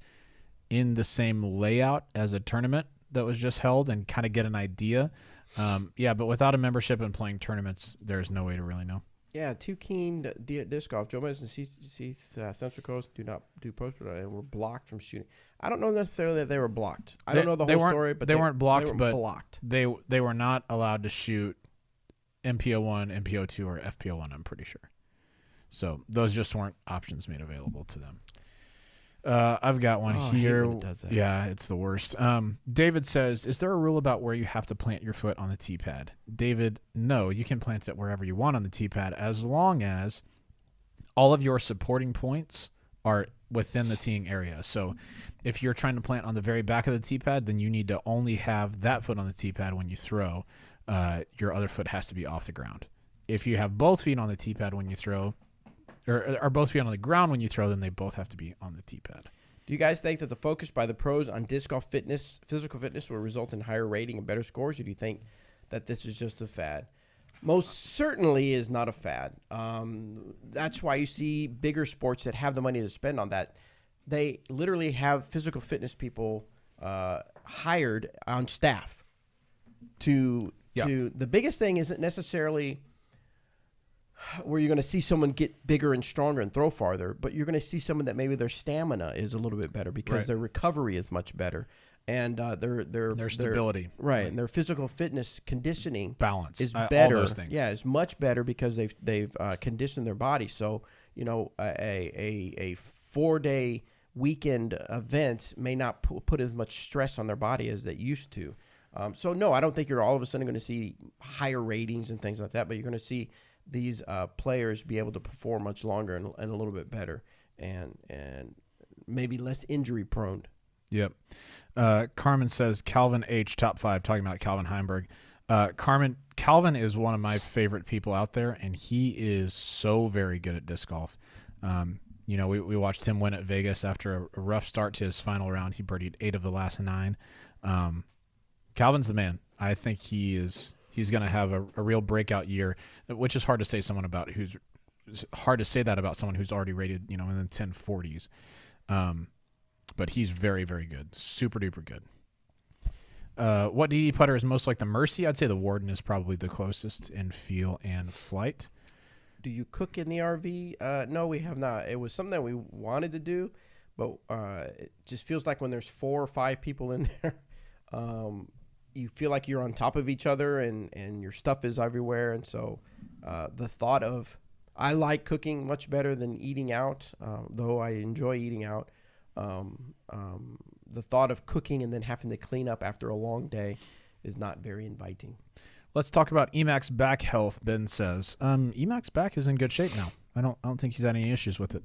in the same layout as a tournament that was just held and kind of get an idea. But without a membership and playing tournaments, there's no way to really know. Yeah, Too Keen Disc Golf. Joe Mez and Central Coast do not do post-production and were blocked from shooting. I don't know necessarily that they were blocked. I don't know the whole story, but they weren't blocked, but blocked. They were not allowed to shoot MPO1, MPO2, or FPO1, I'm pretty sure. So those just weren't options made available to them. I've got one here. I hate when it does that. Yeah, it's the worst. David says, is there a rule about where you have to plant your foot on the tee pad? David, no, you can plant it wherever you want on the tee pad as long as all of your supporting points are within the teeing area. So if you're trying to plant on the very back of the tee pad, then you need to only have that foot on the tee pad when you throw. Your other foot has to be off the ground. If you have both feet on the tee pad when you throw, or both feet on the ground when you throw, then they both have to be on the tee pad. Do you guys think that the focus by the pros on disc golf fitness, physical fitness, will result in higher rating and better scores, or do you think that this is just a fad? Most certainly is not a fad. That's why you see bigger sports that have the money to spend on that. They literally have physical fitness people hired on staff to the biggest thing isn't necessarily where you're going to see someone get bigger and stronger and throw farther, but you're going to see someone that maybe their stamina is a little bit better because their recovery is much better, and their stability, and their physical fitness conditioning balance is better. All those things. Yeah, is much better because they've conditioned their body. So a 4-day weekend event may not put as much stress on their body as they used to. So no, I don't think you're all of a sudden going to see higher ratings and things like that, but you're going to see these players be able to perform much longer and a little bit better and maybe less injury prone. Yep. Carmen says Calvin H, top 5, talking about Calvin Heimberg. Calvin is one of my favorite people out there, and he is so very good at disc golf. We watched him win at Vegas after a rough start to his final round. He birdied 8 of the last 9. Calvin's the man. I think he's going to have a real breakout year, which is hard to say that about someone who's already rated, in the 1040s. But he's very, very good. Super duper good. What DD putter is most like the Mercy? I'd say the Warden is probably the closest in feel and flight. Do you cook in the RV? No, we have not. It was something that we wanted to do, but it just feels like when there's 4 or 5 people in there, you feel like you're on top of each other and your stuff is everywhere. And so the thought of, I like cooking much better than eating out, though I enjoy eating out. The thought of cooking and then having to clean up after a long day is not very inviting. Let's talk about Emacs back health. Ben says, Emacs back is in good shape now. I don't think he's had any issues with it.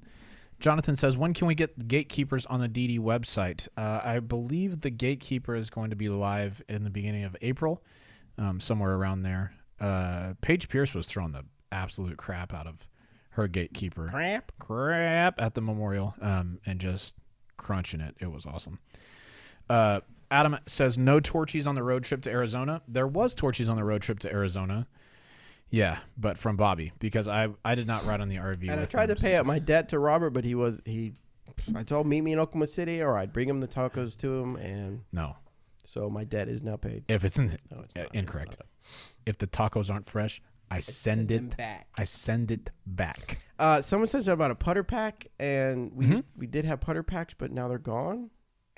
Jonathan says, when can we get the Gatekeepers on the DD website? I believe the Gatekeeper is going to be live in the beginning of April, somewhere around there. Paige Pierce was throwing the absolute crap out of her gatekeeper. Crap. At the memorial, and just crunching it. It was awesome. Adam says no Torchies on the road trip to Arizona. There was Torchies on the road trip to Arizona. Yeah, but from Bobby, because I did not ride on the RV. And I with tried him, to pay up my debt to Robert, but I told him meet me in Oklahoma City, or I'd bring him the tacos to him, and No, so my debt is now paid. if it's in, No, it's not. incorrect. It's If the tacos aren't fresh, I send them it back. I send it back. Someone said about a putter pack, and we did have putter packs, but now they're gone.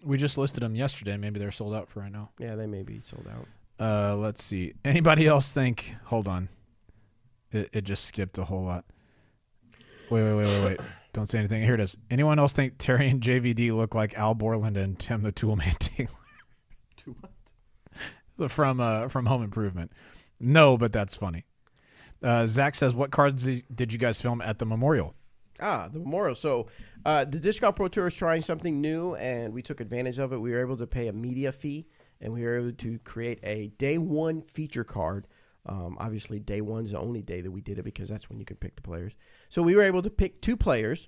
We just listed them yesterday. Maybe they're sold out for right now. Yeah, they may be sold out. Let's see. Anybody else think? Hold on. It just skipped a whole lot. Wait. Don't say anything. Here it is. Anyone else think Terry and JVD look like Al Borland and Tim the Toolman Taylor? To what? From Home Improvement. No, but that's funny. Zach says, what cards did you guys film at the memorial? The memorial. So the Disc Golf Pro Tour is trying something new, and we took advantage of it. We were able to pay a media fee, and we were able to create a day one feature card. Obviously, day one's the only day that we did it because that's when you can pick the players. So we were able to pick 2 players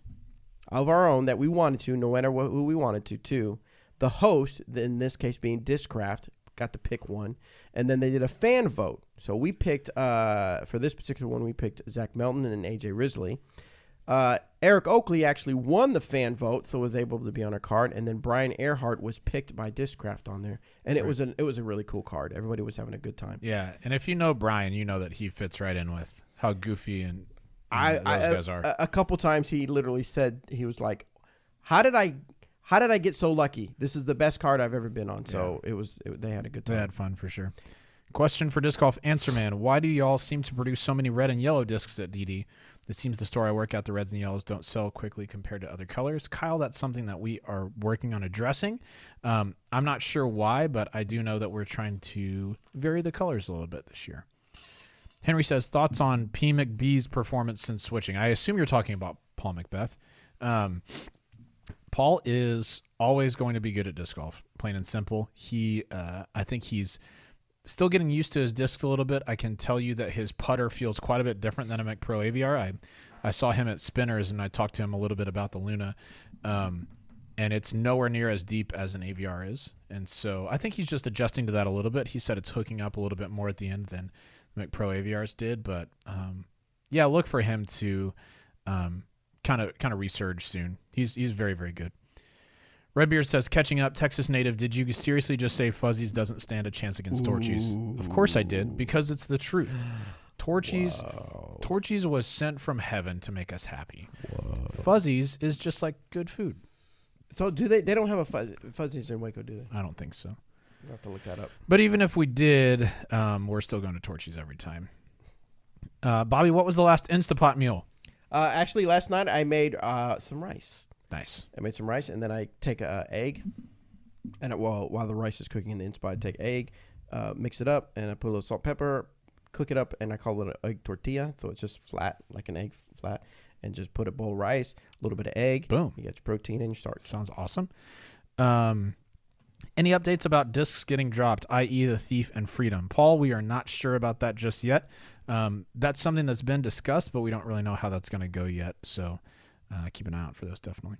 of our own that we wanted to, no matter who we wanted to. The host, in this case being Discraft, got to pick one. And then they did a fan vote. So we picked, for this particular one, we picked Zach Melton and AJ Risley. Eric Oakley actually won the fan vote, so was able to be on our card. And then Brian Earhart was picked by Discraft on there, and it was a really cool card. Everybody was having a good time. Yeah, and if you know Brian, you know that he fits right in with how goofy and those guys are. A couple times he literally said, he was like, "How did I get so lucky? This is the best card I've ever been on." So they had a good They time. had fun for sure. Question for Disc Golf Answer Man: why do y'all seem to produce so many red and yellow discs at DD? It seems the store I work at, the reds and yellows don't sell quickly compared to other colors. Kyle, that's something that we are working on addressing. I'm not sure why, but I do know that we're trying to vary the colors a little bit this year. Henry says, thoughts on P. McBee's performance since switching? I assume you're talking about Paul Macbeth. Paul is always going to be good at disc golf, plain and simple. I think he's still getting used to his discs a little bit. I can tell you that his putter feels quite a bit different than a McPro AVR. I saw him at Spinners, and I talked to him a little bit about the Luna, and it's nowhere near as deep as an AVR is. And so I think he's just adjusting to that a little bit. He said it's hooking up a little bit more at the end than the McPro AVRs did. But, look for him to kind of resurge soon. He's very, very good. Redbeard says, catching up, Texas native, did you seriously just say Fuzzies doesn't stand a chance against Torchies? Of course I did, because it's the truth. Torchies was sent from heaven to make us happy. Whoa. Fuzzies is just like good food. So do they don't have a Fuzzies in Waco, do they? I don't think so. I'll have to look that up. But even if we did, we're still going to Torchies every time. Bobby, what was the last Instapot meal? Actually, last night I made some rice. Nice. I made some rice, and then I take an egg, and while the rice is cooking in the Inspa, I take egg, mix it up, and I put a little salt, pepper, cook it up, and I call it an egg tortilla, so it's just flat, like an egg flat, and just put a bowl of rice, a little bit of egg. Boom. You get your protein and your starch. Sounds awesome. Any updates about discs getting dropped, i.e. the Thief and Freedom? Paul, we are not sure about that just yet. That's something that's been discussed, but we don't really know how that's going to go yet, so keep an eye out for those, definitely.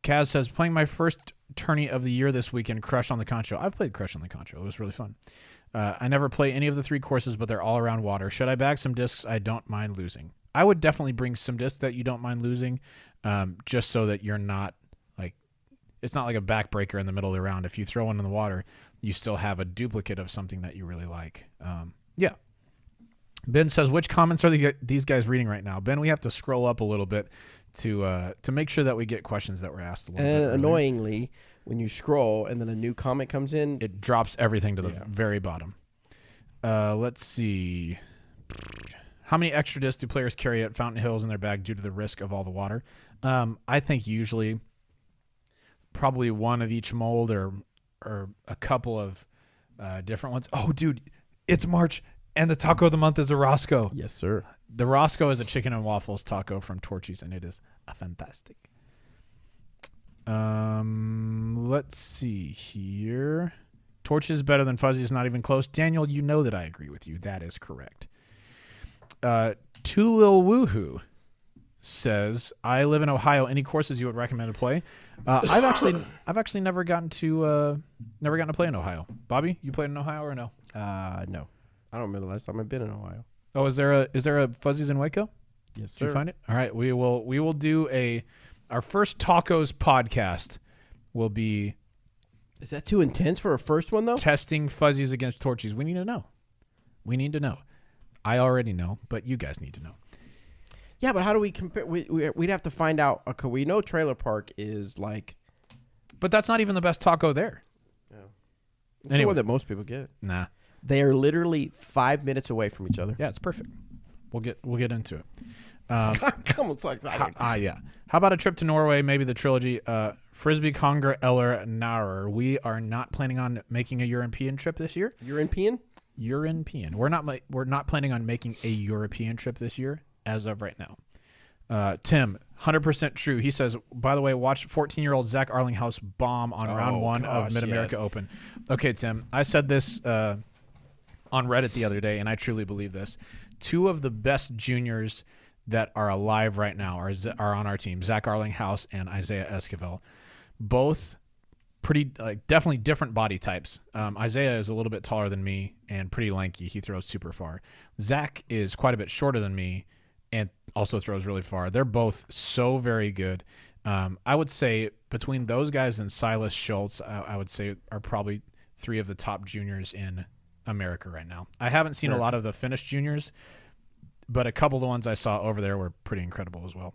Kaz says, playing my first tourney of the year this weekend, Crush on the Concho. I've played Crush on the Concho. It was really fun. I never play any of the 3 courses, but they're all around water. Should I bag some discs I don't mind losing? I would definitely bring some discs that you don't mind losing, just so that you're not, like, it's not like a backbreaker in the middle of the round. If you throw one in the water, you still have a duplicate of something that you really like. Yeah. Ben says, which comments are these guys reading right now? Ben, we have to scroll up a little bit to make sure that we get questions that were asked a little bit earlier. Annoyingly, when you scroll and then a new comment comes in, it drops everything to the very bottom. Let's see. How many extra discs do players carry at Fountain Hills in their bag due to the risk of all the water? I think usually probably one of each mold or a couple of different ones. Oh, dude, it's March. And the taco of the month is a Roscoe. Yes, sir. The Roscoe is a chicken and waffles taco from Torchies, and it is fantastic. Let's see here. Torchies is better than Fuzzy is not even close. Daniel, you know that I agree with you. That is correct. Two Lil Woohoo says, "I live in Ohio. Any courses you would recommend to play?" I've actually never gotten to play in Ohio. Bobby, you played in Ohio or no? No. I don't remember the last time I've been in Ohio. Oh, is there a Fuzzies in Waco? Yes, Did sir. you find it? All right, we will do our first tacos podcast will be Is that too intense for a first one, though? testing Fuzzies against Torchies. We need to know. I already know, but you guys need to know. Yeah, but how do we compare? We'd have to find out. Okay, we know Trailer Park is like... But that's not even the best taco there. It's the Anyway. one that most people get. Nah. They are literally 5 minutes away from each other. Yeah, it's perfect. We'll get into it. Come on, so excited. Yeah. How about a trip to Norway? Maybe the trilogy. Frisbee, Conger, Eller, Nauer. We are not planning on making a European trip this year. European? European. We're not planning on making a European trip this year as of right now. Tim, 100% true. He says, by the way, watch 14-year-old Zach Arlinghouse bomb on round one of Mid-America Open. Okay, Tim, I said this on Reddit the other day, and I truly believe this. Two of the best juniors that are alive right now are on our team, Zach Arlinghouse and Isaiah Esquivel. Both pretty, definitely different body types. Isaiah is a little bit taller than me and pretty lanky. He throws super far. Zach is quite a bit shorter than me and also throws really far. They're both so very good. I would say between those guys and Silas Schultz, I would say are probably three of the top juniors in America right now. I haven't seen a lot of the Finnish juniors, but a couple of the ones I saw over there were pretty incredible as well.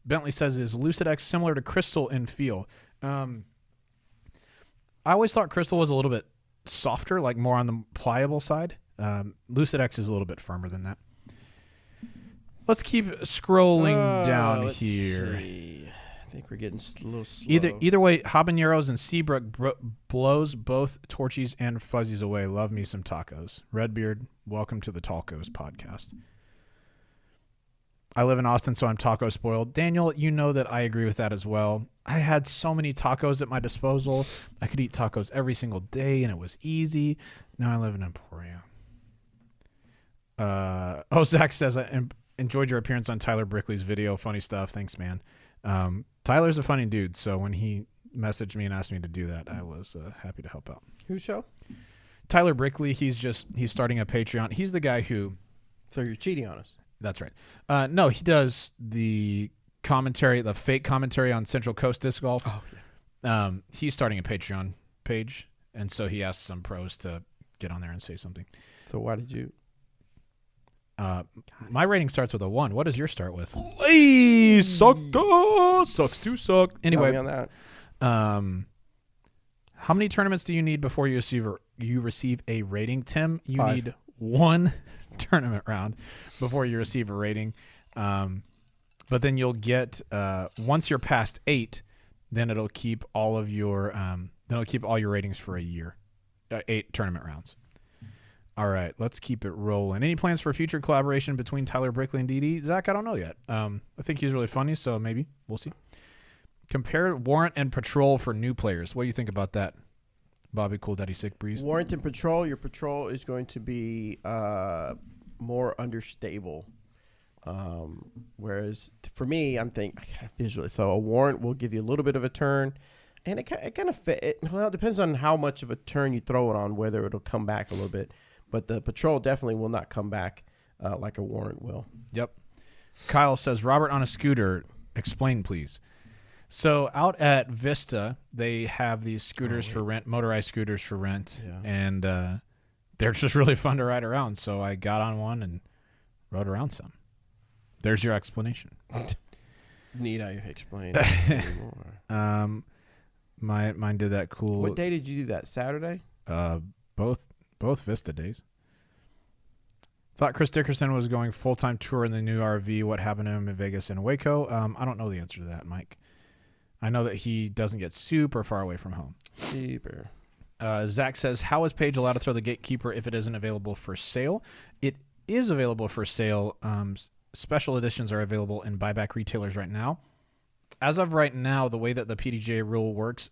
Bentley says, is Lucid X similar to Crystal in feel? I always thought Crystal was a little bit softer, like more on the pliable side. Lucid X is a little bit firmer than that. Let's keep scrolling down let's here. see. I think we're getting a little slow. Either way, Habaneros and Seabrook blows both Torchies and Fuzzies away. Love me some tacos. Redbeard, welcome to the Talcos podcast. I live in Austin, so I'm taco spoiled. Daniel, you know that I agree with that as well. I had so many tacos at my disposal. I could eat tacos every single day, and it was easy. Now I live in Emporia. Zach says, I enjoyed your appearance on Tyler Brickley's video. Funny stuff. Thanks, man. Tyler's a funny dude, so when he messaged me and asked me to do that, I was happy to help out. Whose show? Tyler Brickley, he's starting a Patreon. He's the guy who... So you're cheating on us. That's right. No, he does the commentary, the fake commentary on Central Coast Disc Golf. Oh, yeah. He's starting a Patreon page, and so he asked some pros to get on there and say something. So why did you... My rating starts with a 1. What does yours start with? Hey, sucks to suck. Anyway, on that. how many tournaments do you need before you receive a rating, Tim? You 5. need 1 tournament round before you receive a rating. But then you'll get once you're past 8, then it'll keep all of your ratings for a year. 8 tournament rounds. All right, let's keep it rolling. Any plans for future collaboration between Tyler Brickley and DD? Zach, I don't know yet. I think he's really funny, so maybe. We'll see. Compare Warrant and Patrol for new players. What do you think about that, Bobby Cool Daddy Sick Breeze? Warrant and Patrol. Your Patrol is going to be more understable. Whereas for me, I'm thinking visually. So a Warrant will give you a little bit of a turn. And it kind of fit. Well, it depends on how much of a turn you throw it on, whether it'll come back a little bit. But the Patrol definitely will not come back like a Warrant will. Yep. Kyle says, Robert on a scooter. Explain, please. So out at Vista, they have these scooters for rent, motorized scooters for rent. Yeah. And they're just really fun to ride around. So I got on one and rode around some. There's your explanation. Need I explain more? Mine did that cool. What day did you do that? Saturday? Both Vista days. Thought Chris Dickerson was going full-time tour in the new RV. What happened to him in Vegas and Waco? I don't know the answer to that, Mike. I know that he doesn't get super far away from home. Super. Zach says, how is Paige allowed to throw the Gatekeeper if it isn't available for sale? It is available for sale. Special editions are available in buyback retailers right now. As of right now, the way that the PDGA rule works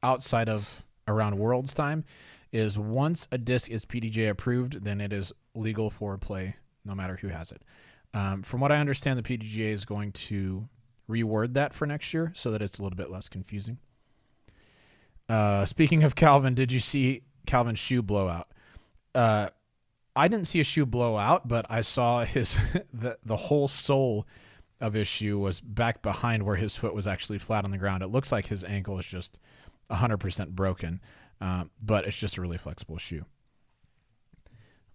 outside of around Worlds time is once a disc is PDGA approved, then it is legal for play no matter who has it. From what I understand, the PDGA is going to reword that for next year so that it's a little bit less confusing. Speaking of Calvin, did you see Calvin's shoe blowout? I didn't see a shoe blow out, but I saw his the whole sole of his shoe was back behind where his foot was actually flat on the ground. It looks like his ankle is just 100% broken, but it's just a really flexible shoe.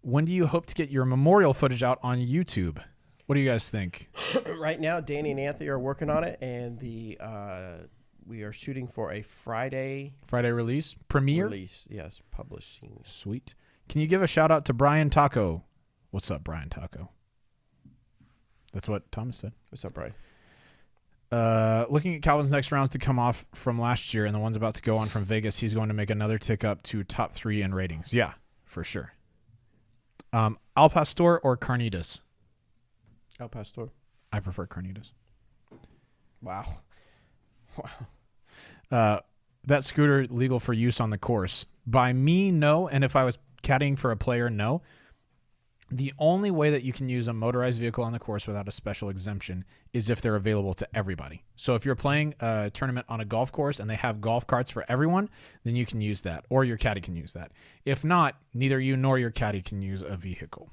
When do you hope to get your memorial footage out on YouTube? What do you guys think? Right now, Danny and Anthony are working on it, and we are shooting for a Friday release? Premiere? release. Yes, publishing. Sweet. Can you give a shout out to Brian Taco? What's up, Brian Taco? That's what Thomas said. What's up, Brian? Looking at Calvin's next rounds to come off from last year and the ones about to go on from Vegas, he's going to make another tick up to top 3 in ratings. Yeah, for sure. Al Pastor or Carnitas? El Pastor. I prefer Carnitas. Wow. That scooter legal for use on the course? By me, no. And if I was caddying for a player, no. The only way that you can use a motorized vehicle on the course without a special exemption is if they're available to everybody. So if you're playing a tournament on a golf course and they have golf carts for everyone, then you can use that, or your caddy can use that. If not, neither you nor your caddy can use a vehicle.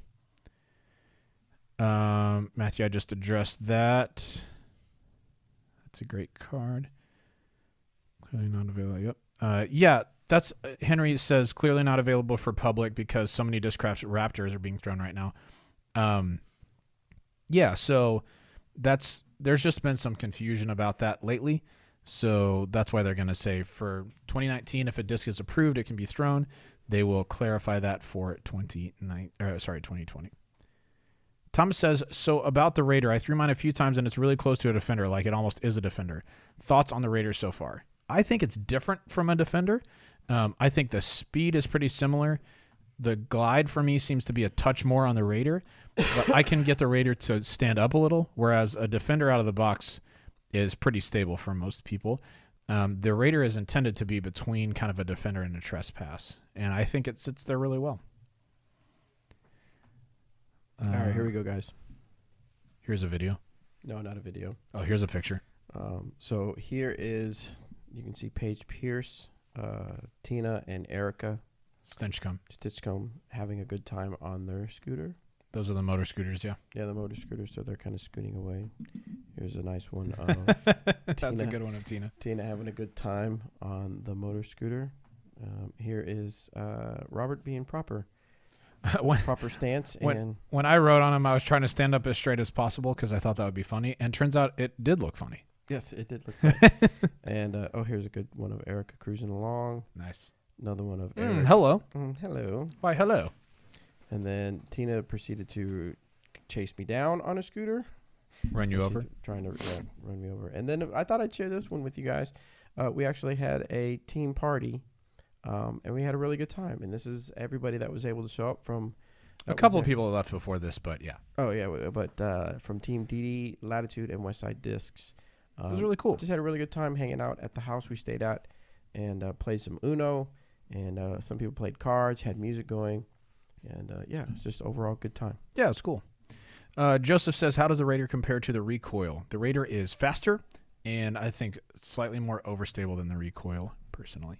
Matthew, I just addressed that. That's a great card. Clearly not available. Yep. Yeah, that's Henry says clearly not available for public because so many Discraft Raptors are being thrown right now. Yeah, so there's just been some confusion about that lately. So that's why they're going to say for 2019, if a disc is approved, it can be thrown. They will clarify that for 2020. Thomas says, so about the Raider, I threw mine a few times and it's really close to a Defender, like it almost is a Defender. Thoughts on the Raider so far? I think it's different from a Defender. I think the speed is pretty similar. The glide for me seems to be a touch more on the Raider, but I can get the Raider to stand up a little, whereas a Defender out of the box is pretty stable for most people. The Raider is intended to be between kind of a Defender and a Trespass, and I think it sits there really well. All right, here we go, guys. Here's a video. No, not a video. Oh, here's a picture. So here is, you can see Paige Pierce, Tina, and Erica Stitchcomb having a good time on their scooter. Those are the motor scooters, yeah. Yeah, the motor scooters, so they're kind of scooting away. Here's a nice one of That's a good one of Tina. Tina having a good time on the motor scooter. Here is Robert being proper. Proper stance. When I rode on him, I was trying to stand up as straight as possible because I thought that would be funny, and turns out it did look funny. Yes, it did look funny. And here's a good one of Erica cruising along. Nice. Another one of Erica. Hello. Hello. Why, hello. And then Tina proceeded to chase me down on a scooter. Run you over? She's trying to run me over. And then I thought I'd share this one with you guys. We actually had a team party. And we had a really good time. And this is everybody that was able to show up from... A couple of people left before this, but yeah. Oh, yeah. But from Team DD, Latitude, and Westside Discs. It was really cool. Just had a really good time hanging out at the house we stayed at and played some Uno. And some people played cards, had music going. And, yeah, just overall good time. Yeah, it's cool. Joseph says, how does the Raider compare to the Recoil? The Raider is faster and I think slightly more overstable than the Recoil, personally.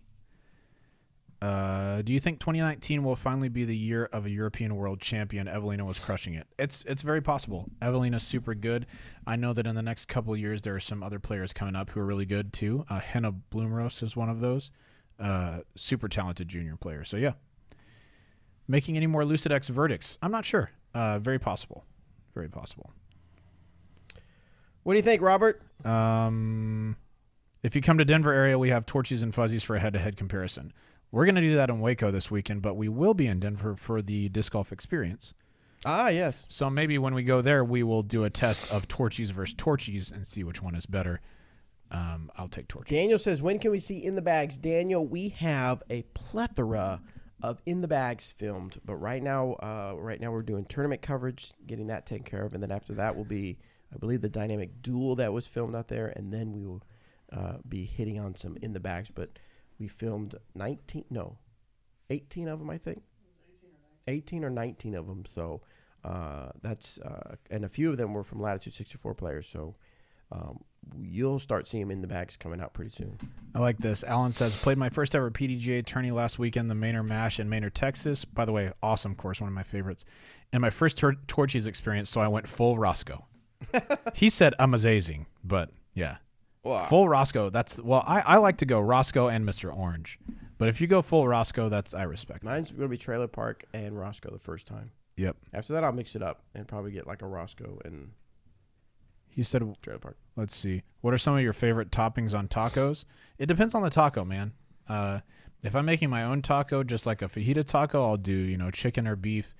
Do you think 2019 will finally be the year of a European world champion? Evelina was crushing it. It's very possible. Evelina's super good. I know that in the next couple of years there are some other players coming up who are really good too. Henna Bloomrose is one of those. Super talented junior player. So yeah. Making any more Lucid X verdicts? I'm not sure. Very possible. Very possible. What do you think, Robert? If you come to Denver area, we have Torchies and Fuzzies for a head-to-head comparison. We're going to do that in Waco this weekend, but we will be in Denver for the Disc Golf Experience. Ah, yes. So maybe when we go there, we will do a test of Torchies versus Torchies and see which one is better. I'll take Torchies. Daniel says, when can we see In the Bags? Daniel, we have a plethora of In the Bags filmed, but right now we're doing tournament coverage, getting that taken care of, and then after that will be, I believe, the Dynamic Duel that was filmed out there, and then we will be hitting on some In the Bags, but we filmed 18 of them, I think. 18 or 19 of them. So And a few of them were from Latitude 64 players. So you'll start seeing them in the bags coming out pretty soon. I like this. Alan says, played my first ever PDGA tourney last weekend, the Manor Mash in Manor, Texas. By the way, awesome course, one of my favorites. And my first Torchies experience, so I went full Roscoe. He said amazing, but yeah. Wow. Full Roscoe, I like to go Roscoe and Mr. Orange. But if you go full Roscoe, I respect that. Mine's going to be Trailer Park and Roscoe the first time. Yep. After that, I'll mix it up and probably get like a Roscoe and He said, Trailer Park. let's see. What are some of your favorite toppings on tacos? It depends on the taco, man. If I'm making my own taco, just like a fajita taco, I'll do, chicken or beef,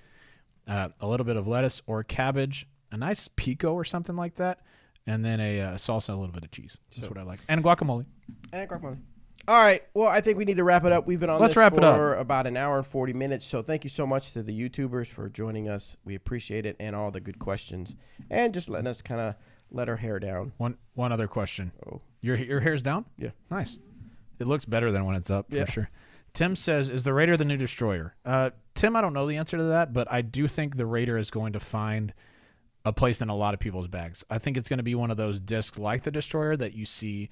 a little bit of lettuce or cabbage, a nice pico or something like that, and then a salsa and a little bit of cheese. That's what I like. And guacamole. And guacamole. All right. Well, I think we need to wrap it up. We've been on Let's this wrap it up. for about an hour and 40 minutes. So thank you so much to the YouTubers for joining us. We appreciate it and all the good questions and just letting us kind of let our hair down. One other question. Oh. Your hair's down? Yeah. Nice. It looks better than when it's up, Yeah. for sure. Tim says, is the Raider the new Destroyer? Tim, I don't know the answer to that, but I do think the Raider is going to find a place in a lot of people's bags. I think it's going to be one of those discs like the Destroyer that you see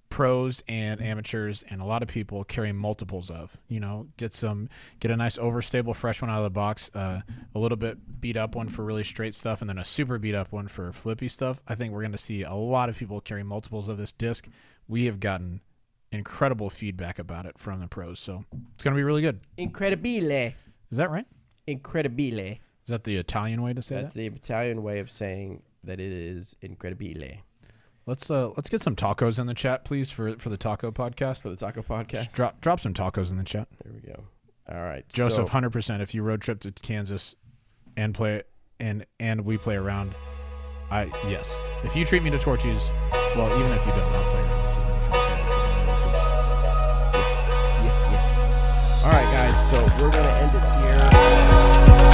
pros and amateurs and a lot of people carry multiples of. Get a nice overstable fresh one out of the box, a little bit beat up one for really straight stuff, and then a super beat up one for flippy stuff. I think we're going to see a lot of people carry multiples of this disc. We have gotten incredible feedback about it from the pros, so it's going to be really good. Incredibile. Is that right? Incredibile. Is that the Italian way to say That's that? the Italian way of saying that it is incredibile. Let's get some tacos in the chat, please, for the taco podcast. For the Taco Podcast. Just drop some tacos in the chat. There we go. All right. Joseph, So, 100%. If you road trip to Kansas and play and we play around, yes. If you treat me to Torchies, well, even if you don't, I'll play around with you. When you come to Kansas, I'll play too. yeah. All right, guys. So we're going to end it here.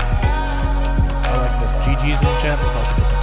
I like this. GG's in the chat. Let's also put the